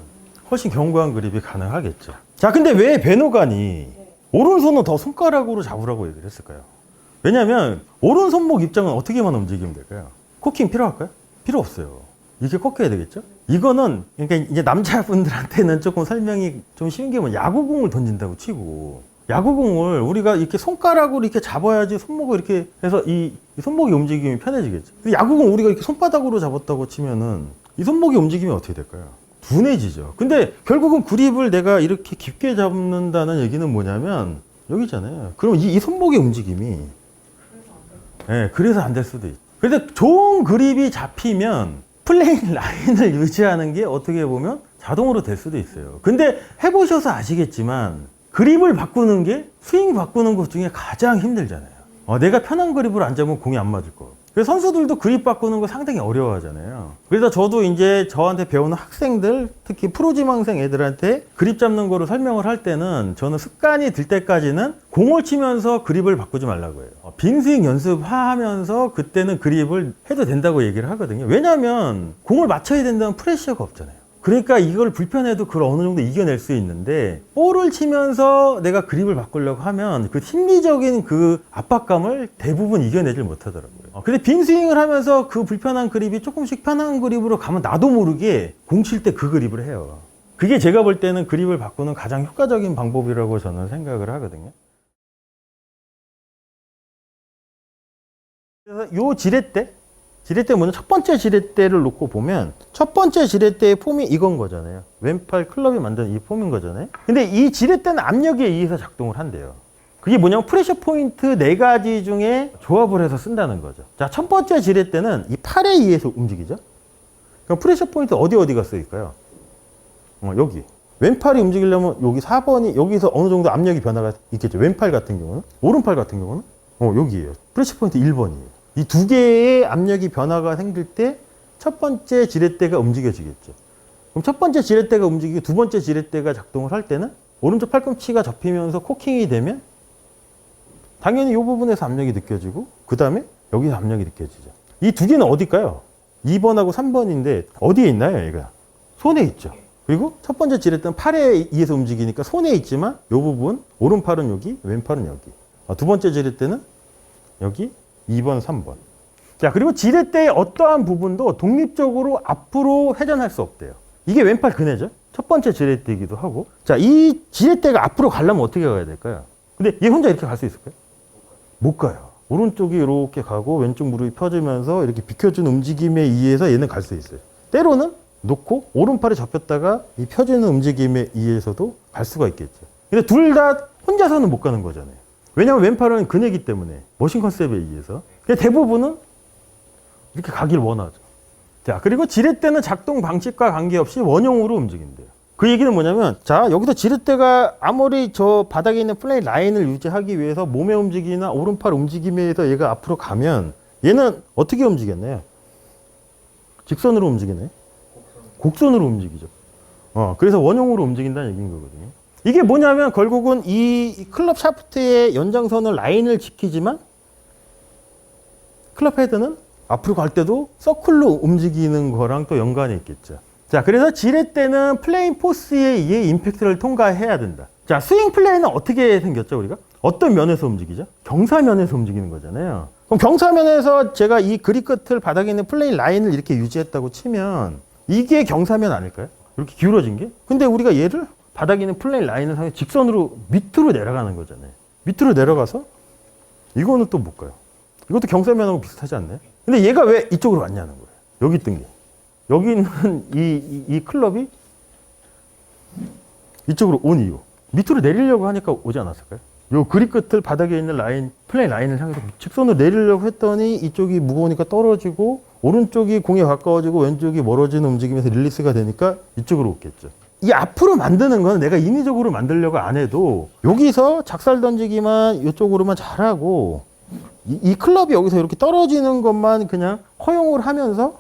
훨씬 견고한 그립이 가능하겠죠. 자, 근데 왜 배노간이 오른손은 더 손가락으로 잡으라고 얘기를 했을까요? 왜냐면 오른손목 입장은 어떻게만 움직이면 될까요? 코킹 필요할까요? 필요 없어요. 이렇게 꺾여야 되겠죠? 이거는 그러니까 이제 남자분들한테는 조금 설명이 좀 쉬운 게 뭐냐, 야구공을 던진다고 치고 야구공을 우리가 이렇게 손가락으로 이렇게 잡아야지 손목을 이렇게 해서 이 손목의 움직임이 편해지겠죠. 근데 야구공 우리가 이렇게 손바닥으로 잡았다고 치면은 이 손목의 움직임이 어떻게 될까요? 둔해지죠. 근데 결국은 그립을 내가 이렇게 깊게 잡는다는 얘기는 뭐냐면 여기잖아요. 그럼 이 손목의 움직임이 그래서 안 될 수도 있죠. 근데 좋은 그립이 잡히면 플레인 라인을 유지하는 게 어떻게 보면 자동으로 될 수도 있어요. 근데 해보셔서 아시겠지만 그립을 바꾸는 게 스윙 바꾸는 것 중에 가장 힘들잖아요. 내가 편한 그립으로 안 잡으면 공이 안 맞을 거. 그래서 선수들도 그립 바꾸는 거 상당히 어려워하잖아요. 그래서 저도 이제 저한테 배우는 학생들, 특히 프로지망생 애들한테 그립 잡는 거를 설명을 할 때는 저는 습관이 들 때까지는 공을 치면서 그립을 바꾸지 말라고 해요. 빈 스윙 연습하면서 그때는 그립을 해도 된다고 얘기를 하거든요. 왜냐하면 공을 맞춰야 된다는 프레셔가 없잖아요. 그러니까 이걸 불편해도 그걸 어느 정도 이겨낼 수 있는데, 볼을 치면서 내가 그립을 바꾸려고 하면 그 심리적인 그 압박감을 대부분 이겨내질 못하더라고요. 근데 빈 스윙을 하면서 그 불편한 그립이 조금씩 편한 그립으로 가면 나도 모르게 공 칠 때 그 그립을 해요. 그게 제가 볼 때는 그립을 바꾸는 가장 효과적인 방법이라고 저는 생각을 하거든요. 그래서 요 지렛대 먼저 첫 번째 지렛대를 놓고 보면 첫 번째 지렛대의 폼이 이건 거잖아요. 왼팔 클럽이 만든 이 폼인 거잖아요. 근데 이 지렛대는 압력에 의해서 작동을 한대요. 그게 뭐냐면 프레셔 포인트 4가지 중에 조합을 해서 쓴다는 거죠. 자, 첫 번째 지렛대는 이 팔에 의해서 움직이죠. 그럼 프레셔 포인트 어디가 쓰일까요? 여기. 왼팔이 움직이려면 여기 4번이 여기서 어느 정도 압력이 변화가 있겠죠. 왼팔 같은 경우는. 오른팔 같은 경우는 여기에요. 프레셔 포인트 1번이에요. 이 두 개의 압력이 변화가 생길 때 첫 번째 지렛대가 움직여지겠죠. 그럼 첫 번째 지렛대가 움직이고 두 번째 지렛대가 작동을 할 때는 오른쪽 팔꿈치가 접히면서 코킹이 되면 당연히 이 부분에서 압력이 느껴지고 그 다음에 여기서 압력이 느껴지죠. 이 두 개는 어딜까요? 2번하고 3번인데 어디에 있나요? 얘가 손에 있죠. 그리고 첫 번째 지렛대는 팔에 의해서 움직이니까 손에 있지만 이 부분 오른팔은 여기, 왼팔은 여기. 두 번째 지렛대는 여기 2번, 3번. 자, 그리고 지렛대의 어떠한 부분도 독립적으로 앞으로 회전할 수 없대요. 이게 왼팔 근해죠. 첫 번째 지렛대이기도 하고. 자, 이 지렛대가 앞으로 가려면 어떻게 가야 될까요? 근데 얘 혼자 이렇게 갈 수 있을까요? 못 가요. 오른쪽이 이렇게 가고 왼쪽 무릎이 펴지면서 이렇게 비켜주는 움직임에 의해서 얘는 갈 수 있어요. 때로는 놓고 오른팔이 접혔다가 이 펴지는 움직임에 의해서도 갈 수가 있겠죠. 근데 둘 다 혼자서는 못 가는 거잖아요. 왜냐하면 왼팔은 근해이기 때문에 머신 컨셉에 의해서. 대부분은 이렇게 가길 원하죠. 자, 그리고 지렛대는 작동 방식과 관계없이 원형으로 움직인대요. 그 얘기는 뭐냐면, 자, 여기서 지렛대가 아무리 저 바닥에 있는 플레이 라인을 유지하기 위해서 몸의 움직임이나 오른팔 움직임에 의해서 얘가 앞으로 가면 얘는 어떻게 움직였나요? 직선으로 움직이네. 곡선으로 움직이죠. 그래서 원형으로 움직인다는 얘기인 거거든요. 이게 뭐냐면 결국은 이 클럽 샤프트의 연장선을 라인을 지키지만 클럽 헤드는 앞으로 갈 때도 서클로 움직이는 거랑 또 연관이 있겠죠. 자, 그래서 지렛대는 플레인 포스에 의해 임팩트를 통과해야 된다. 자, 스윙 플레이는 어떻게 생겼죠, 우리가? 어떤 면에서 움직이죠? 경사면에서 움직이는 거잖아요. 그럼 경사면에서 제가 이 그립 끝을 바닥에 있는 플레인 라인을 이렇게 유지했다고 치면 이게 경사면 아닐까요? 이렇게 기울어진 게? 근데 우리가 얘를 바닥에 있는 플레인 라인을 상에 직선으로 밑으로 내려가는 거잖아요. 밑으로 내려가서 이거는 또 못 가요. 이것도 경사면하고 비슷하지 않나요? 근데 얘가 왜 이쪽으로 왔냐는 거예요. 여기 있던 게. 여기 있는 이 클럽이 이쪽으로 온 이유. 밑으로 내리려고 하니까 오지 않았을까요? 요 그립 끝을 바닥에 있는 라인, 플레인 라인을 향해서 직선으로 내리려고 했더니 이쪽이 무거우니까 떨어지고 오른쪽이 공에 가까워지고 왼쪽이 멀어지는 움직임에서 릴리스가 되니까 이쪽으로 오겠죠. 이 앞으로 만드는 건 내가 인위적으로 만들려고 안 해도 여기서 작살 던지기만 이쪽으로만 잘하고 이 클럽이 여기서 이렇게 떨어지는 것만 그냥 허용을 하면서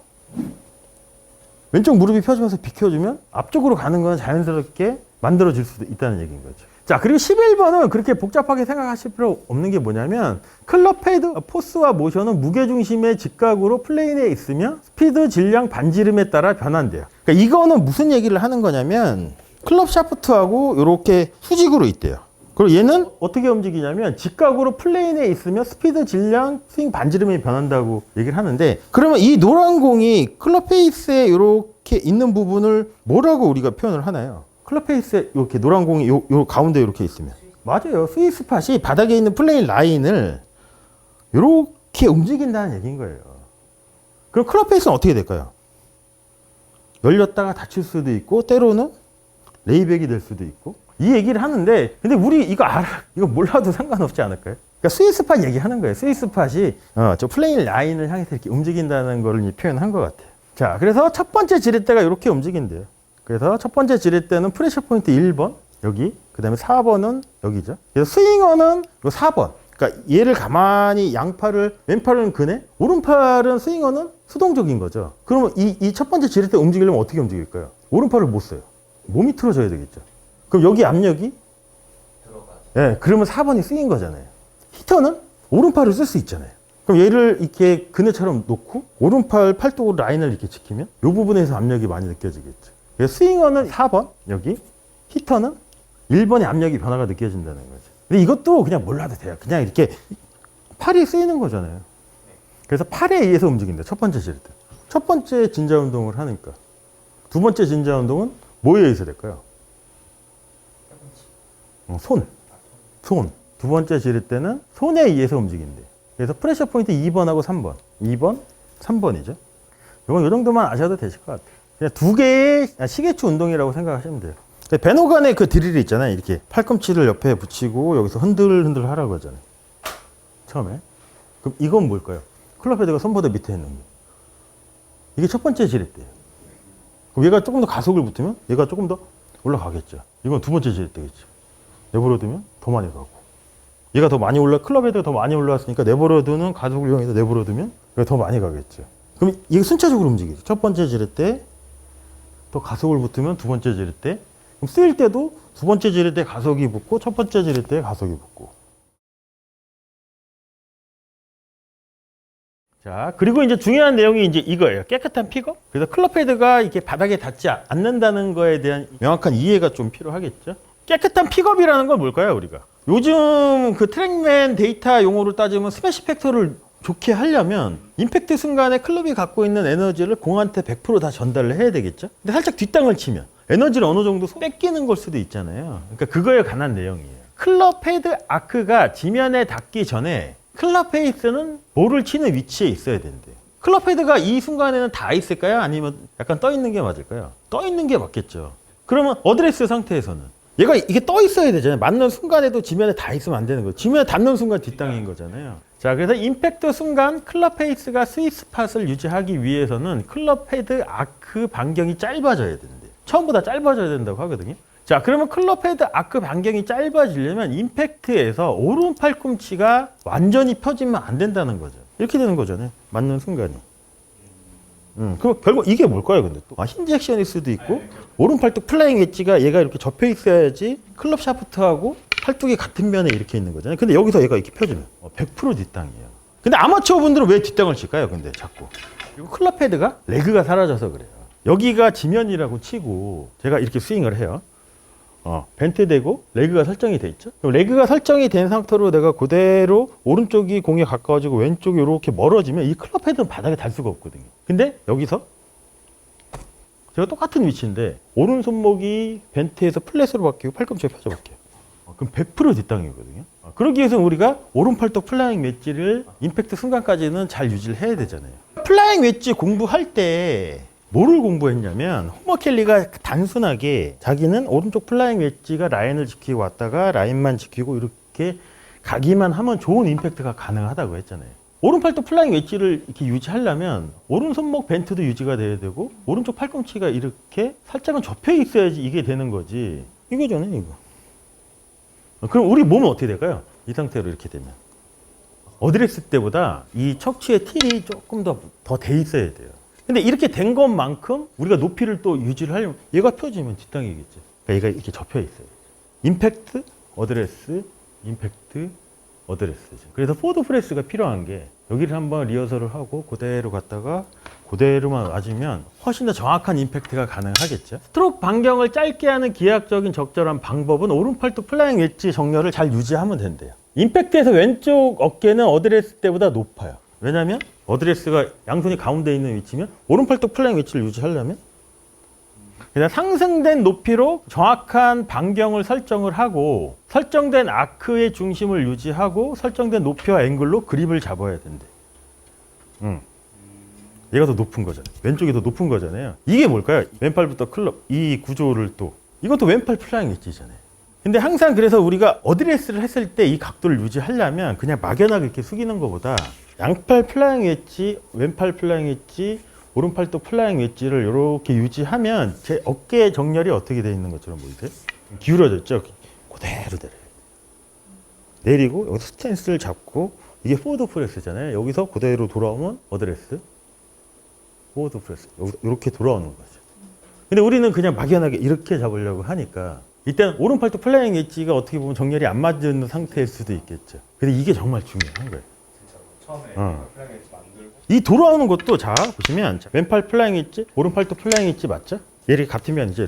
왼쪽 무릎이 펴지면서 비켜주면 앞쪽으로 가는 건 자연스럽게 만들어질 수도 있다는 얘기인 거죠. 자, 그리고 11번은 그렇게 복잡하게 생각하실 필요 없는 게 뭐냐면 클럽 헤드 포스와 모션은 무게중심의 직각으로 플레인에 있으며 스피드, 질량, 반지름에 따라 변한대요. 그러니까 이거는 무슨 얘기를 하는 거냐면 클럽 샤프트하고 이렇게 수직으로 있대요. 그리고 얘는 어떻게 움직이냐면 직각으로 플레인에 있으며 스피드, 질량, 스윙, 반지름이 변한다고 얘기를 하는데 그러면 이 노란 공이 클럽 페이스에 이렇게 있는 부분을 뭐라고 우리가 표현을 하나요? 클럽 페이스에 이렇게 노란 공이 요 가운데 이렇게 있으면 맞아요. 스윗 스팟이 바닥에 있는 플레인 라인을 이렇게 움직인다는 얘기인 거예요. 그럼 클럽 페이스는 어떻게 될까요? 열렸다가 닫힐 수도 있고 때로는 레이백이 될 수도 있고 이 얘기를 하는데 근데 우리 이거 이거 몰라도 상관없지 않을까요? 그러니까 스윗 스팟 얘기하는 거예요. 스윗 스팟이 저 플레인 라인을 향해서 이렇게 움직인다는 걸 표현한 것 같아요. 자, 그래서 첫 번째 지렛대가 이렇게 움직인대요. 그래서 첫 번째 지렛대는 프레셔 포인트 1번 여기, 그 다음에 4번은 여기죠. 그래서 스윙어는 요 4번. 그러니까 얘를 가만히 양팔을 왼팔은 근해, 오른팔은 스윙어는 수동적인 거죠. 그러면 이 첫 번째 지렛대 움직이려면 어떻게 움직일까요? 오른팔을 못 써요. 몸이 틀어져야 되겠죠. 그럼 여기 압력이 들어가죠. 네, 그러면 4번이 쓰인 거잖아요. 히터는 오른팔을 쓸 수 있잖아요. 그럼 얘를 이렇게 그네처럼 놓고 오른팔 팔뚝으로 라인을 이렇게 지키면 이 부분에서 압력이 많이 느껴지겠죠. 그래서 스윙어는 4번 여기, 히터는 1번의 압력이 변화가 느껴진다는 거죠. 근데 이것도 그냥 몰라도 돼요. 그냥 이렇게 팔이 쓰이는 거잖아요. 그래서 팔에 의해서 움직인다. 첫 번째 지렛대. 첫 번째 진자 운동을 하니까. 두 번째 진자 운동은 뭐에 의해서 될까요? 손. 두 번째 지렛대는 손에 의해서 움직인대. 그래서 프레셔 포인트 2번하고 3번. 2번, 3번이죠. 이건 이 정도만 아셔도 되실 것 같아요. 그냥 두 개의 시계추 운동이라고 생각하시면 돼요. 배노간의 그 드릴이 있잖아요. 이렇게 팔꿈치를 옆에 붙이고 여기서 흔들흔들 하라고 하잖아요. 처음에. 그럼 이건 뭘까요? 클럽 헤드가 손보다 밑에 있는 거. 이게 첫 번째 지렛대예요. 그럼 얘가 조금 더 가속을 붙으면 얘가 조금 더 올라가겠죠. 이건 두 번째 지렛대겠죠. 내버려두면 더 많이 가고. 얘가 더 많이 클럽 헤드가 더 많이 올라왔으니까 내버려두는 가속을 이용해서 내버려두면 얘가 더 많이 가겠죠. 그럼 이게 순차적으로 움직이죠. 첫 번째 지렛대 또 가속을 붙으면 두 번째 지렛대. 그럼 쓰일 때도 두 번째 지렛대 가속이 붙고 첫 번째 지렛대에 가속이 붙고. 자, 그리고 이제 중요한 내용이 이제 이거예요. 깨끗한 픽업. 그래서 클럽 헤드가 이렇게 바닥에 닿지 않는다는 거에 대한 명확한 이해가 좀 필요하겠죠. 깨끗한 픽업이라는 건 뭘까요, 우리가? 요즘 그 트랙맨 데이터 용어로 따지면 스매시 팩터를 좋게 하려면 임팩트 순간에 클럽이 갖고 있는 에너지를 공한테 100%다 전달을 해야 되겠죠. 근데 살짝 뒷땅을 치면 에너지를 어느 정도 뺏기는 걸 수도 있잖아요. 그러니까 그거에 관한 내용이에요. 클럽 헤드 아크가 지면에 닿기 전에 클럽 페이스는 볼을 치는 위치에 있어야 된대요. 클럽 헤드가 이 순간에는 닿아 있을까요? 아니면 약간 떠 있는 게 맞을까요? 떠 있는 게 맞겠죠. 그러면 어드레스 상태에서는 얘가 이게 떠 있어야 되잖아요. 맞는 순간에도 지면에 닿아 있으면 안 되는 거예요. 지면에 닿는 순간 뒷땅인 거잖아요. 자, 그래서 임팩트 순간 클럽 페이스가 스윗 스팟을 유지하기 위해서는 클럽 헤드 아크 반경이 짧아져야 된대요. 처음보다 짧아져야 된다고 하거든요. 자, 그러면 클럽 헤드 아크 반경이 짧아지려면 임팩트에서 오른 팔꿈치가 완전히 펴지면 안 된다는 거죠. 이렇게 되는 거잖아요. 맞는 순간이. 그럼 결국 이게 뭘까요, 근데 또? 힌지 액션일 수도 있고, 오른 팔뚝 플라잉 웨지가 얘가 이렇게 접혀 있어야지 클럽 샤프트하고 팔뚝이 같은 면에 이렇게 있는 거잖아요. 근데 여기서 얘가 이렇게 펴지면 100% 뒷땅이에요. 근데 아마추어 분들은 왜 뒷땅을 칠까요, 근데 자꾸? 그리고 클럽 헤드가 레그가 사라져서 그래요. 여기가 지면이라고 치고 제가 이렇게 스윙을 해요. 벤트되고 레그가 설정이 돼 있죠. 그럼 레그가 설정이 된 상태로 내가 그대로 오른쪽이 공에 가까워지고 왼쪽이 이렇게 멀어지면 이 클럽 헤드는 바닥에 닿을 수가 없거든요. 근데 여기서 제가 똑같은 위치인데 오른 손목이 벤트에서 플랫으로 바뀌고 팔꿈치가 펴져 바뀌어요. 그럼 100% 뒷땅이거든요. 그러기 위해서는 우리가 오른 팔뚝 플라잉 웨지를 임팩트 순간까지는 잘 유지를 해야 되잖아요. 플라잉 웨지 공부할 때 뭐를 공부했냐면 호머 켈리가 단순하게 자기는 오른쪽 플라잉 웨지가 라인을 지키고 왔다가 라인만 지키고 이렇게 가기만 하면 좋은 임팩트가 가능하다고 했잖아요. 오른팔뚝 플라잉 웨지를 이렇게 유지하려면 오른 손목 벤트도 유지가 돼야 되고 오른쪽 팔꿈치가 이렇게 살짝은 접혀 있어야지 이게 되는 거지. 이거잖아요, 이거. 그럼 우리 몸은 어떻게 될까요? 이 상태로 이렇게 되면 어드레스 때보다 이 척추의 틸이 조금 더 돼 있어야 돼요. 근데 이렇게 된 것만큼 우리가 높이를 또 유지를 하려면 얘가 펴지면 뒷땅이겠죠. 그러니까 얘가 이렇게 접혀 있어요. 임팩트, 어드레스, 임팩트, 어드레스죠. 그래서 포드 프레스가 필요한 게 여기를 한번 리허설을 하고 그대로 갔다가 그대로만 맞으면 훨씬 더 정확한 임팩트가 가능하겠죠. 스트로크 반경을 짧게 하는 기하학적인 적절한 방법은 오른팔뚝 플라잉 웨지 정렬을 잘 유지하면 된대요. 임팩트에서 왼쪽 어깨는 어드레스 때보다 높아요. 왜냐하면 어드레스가 양손이 가운데 있는 위치면 오른팔뚝 플라잉 웨지를 유지하려면 그냥 상승된 높이로 정확한 반경을 설정을 하고 설정된 아크의 중심을 유지하고 설정된 높이와 앵글로 그립을 잡아야 된대. 얘가 더 높은 거잖아요. 왼쪽이 더 높은 거잖아요. 이게 뭘까요? 왼팔부터 클럽 이 구조를 또 이것도 왼팔 플라잉 웨지잖아요. 근데 항상 그래서 우리가 어드레스를 했을 때 이 각도를 유지하려면 그냥 막연하게 이렇게 숙이는 것보다 양팔 플라잉 웨지, 왼팔 플라잉 웨지, 오른팔뚝 플라잉 웨지를 이렇게 유지하면 제 어깨 정렬이 어떻게 되어 있는 것처럼 보이세요? 기울어졌죠? 그대로 내려요. 내리고 여기서 스탠스를 잡고 이게 포워드 프레스잖아요. 여기서 그대로 돌아오면 어드레스, 포워드 프레스 이렇게 돌아오는 거죠. 근데 우리는 그냥 막연하게 이렇게 잡으려고 하니까 일단 오른팔뚝 플라잉 웨지가 어떻게 보면 정렬이 안 맞는 상태일 수도 있겠죠. 근데 이게 정말 중요한 거예요. 처음에 플라잉 웨지 만들고 이 돌아오는 것도 자 보시면 왼팔 플라잉 웨지, 오른팔뚝 플라잉 웨지 맞죠? 얘를 같은 면이죠,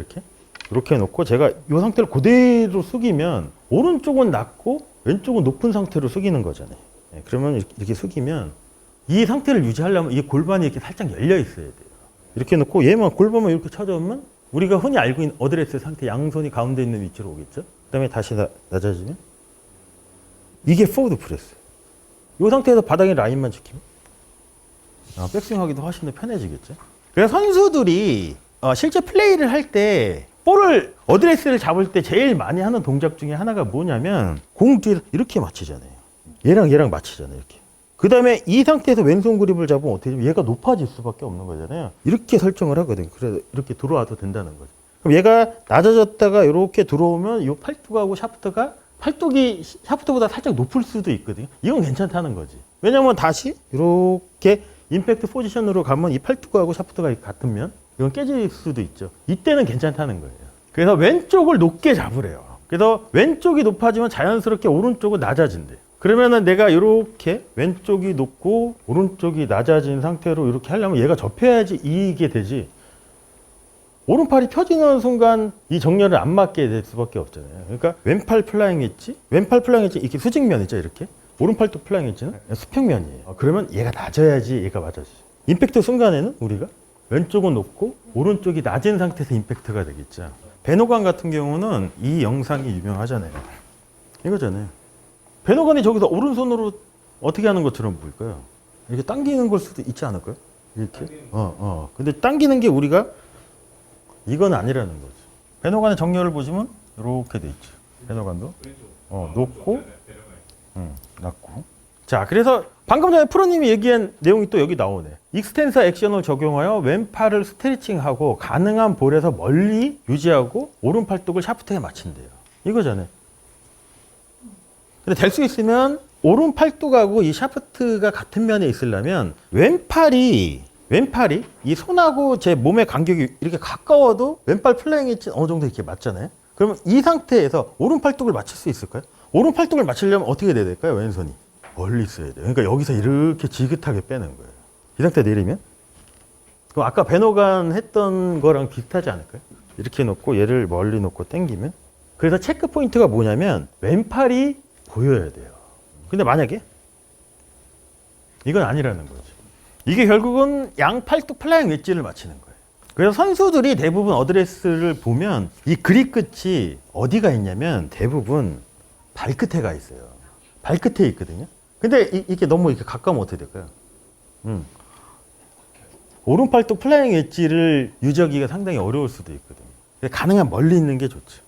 이렇게 놓고 제가 이 상태를 그대로 숙이면 오른쪽은 낮고 왼쪽은 높은 상태로 숙이는 거잖아요. 네, 그러면 이렇게 숙이면 이 상태를 유지하려면 이 골반이 이렇게 살짝 열려 있어야 돼요. 이렇게 놓고 얘만 골반만 이렇게 쳐주면 우리가 흔히 알고 있는 어드레스 상태 양손이 가운데 있는 위치로 오겠죠. 그다음에 다시 낮아지면 이게 포워드 프레스. 이 상태에서 바닥에 라인만 지키면 백스윙하기도 훨씬 더 편해지겠죠. 그래서 선수들이 실제 플레이를 할 때 볼을 어드레스를 잡을 때 제일 많이 하는 동작 중에 하나가 뭐냐면 공 뒤에 이렇게 맞추잖아요. 얘랑 맞추잖아요. 이렇게. 그 다음에 이 상태에서 왼손 그립을 잡으면 어떻게 되면 얘가 높아질 수밖에 없는 거잖아요. 이렇게 설정을 하거든요. 그래서 이렇게 들어와도 된다는 거죠. 그럼 얘가 낮아졌다가 이렇게 들어오면 이 팔뚝하고 샤프트가 팔뚝이 샤프트보다 살짝 높을 수도 있거든요. 이건 괜찮다는 거지. 왜냐면 다시 이렇게 임팩트 포지션으로 가면 이 팔뚝하고 샤프트가 같으면 이건 깨질 수도 있죠. 이때는 괜찮다는 거예요. 그래서 왼쪽을 높게 잡으래요. 그래서 왼쪽이 높아지면 자연스럽게 오른쪽은 낮아진대요. 그러면은 내가 이렇게 왼쪽이 높고 오른쪽이 낮아진 상태로 이렇게 하려면 얘가 접혀야지 이게 되지. 오른팔이 펴지는 순간 이 정렬을 안 맞게 될 수밖에 없잖아요. 그러니까 왼팔 플라잉 엣지, 왼팔 플라잉 엣지 이렇게 수직면 있죠, 이렇게. 오른팔도 플라잉 엣지는 수평면이에요. 그러면 얘가 낮아야지 얘가 맞아지죠. 임팩트 순간에는 우리가 왼쪽은 높고 오른쪽이 낮은 상태에서 임팩트가 되겠죠. 베노간 같은 경우는 이 영상이 유명하잖아요. 이거잖아요. 베노간이 저기서 오른손으로 어떻게 하는 것처럼 보일까요? 이렇게 당기는 걸 수도 있지 않을까요? 이렇게. 근데 당기는 게 우리가 이건 아니라는 거죠. 베노간의 정렬을 보시면 이렇게 돼 있죠. 베노간도 높고, 낮고. 자, 그래서 방금 전에 프로님이 얘기한 내용이 또 여기 나오네. 익스텐서 액션을 적용하여 왼팔을 스트레칭하고 가능한 볼에서 멀리 유지하고 오른 팔뚝을 샤프트에 맞춘대요. 이거잖아요. 근데 될 수 있으면 오른 팔뚝하고 이 샤프트가 같은 면에 있으려면 왼팔이 이 손하고 제 몸의 간격이 이렇게 가까워도 왼팔 플라잉 엣지 어느 정도 이렇게 맞잖아요. 그러면 이 상태에서 오른 팔뚝을 맞출 수 있을까요? 오른 팔뚝을 맞추려면 어떻게 돼야 될까요? 왼손이 멀리 있어야 돼요. 그러니까 여기서 이렇게 지긋하게 빼는 거예요. 이 상태 내리면 그럼 아까 베노간 했던 거랑 비슷하지 않을까요? 이렇게 놓고 얘를 멀리 놓고 당기면 그래서 체크 포인트가 뭐냐면 왼팔이 보여야 돼요. 근데 만약에 이건 아니라는 거죠. 이게 결국은 양팔뚝 플라잉 웨지를 맞추는 거예요. 그래서 선수들이 대부분 어드레스를 보면 이 그립 끝이 어디가 있냐면 대부분 발끝에 가 있어요. 발끝에 있거든요. 근데 이게 너무 이렇게 가까우면 어떻게 될까요? 오른팔뚝 플라잉 웨지를 유지하기가 상당히 어려울 수도 있거든요. 가능한 멀리 있는 게 좋죠.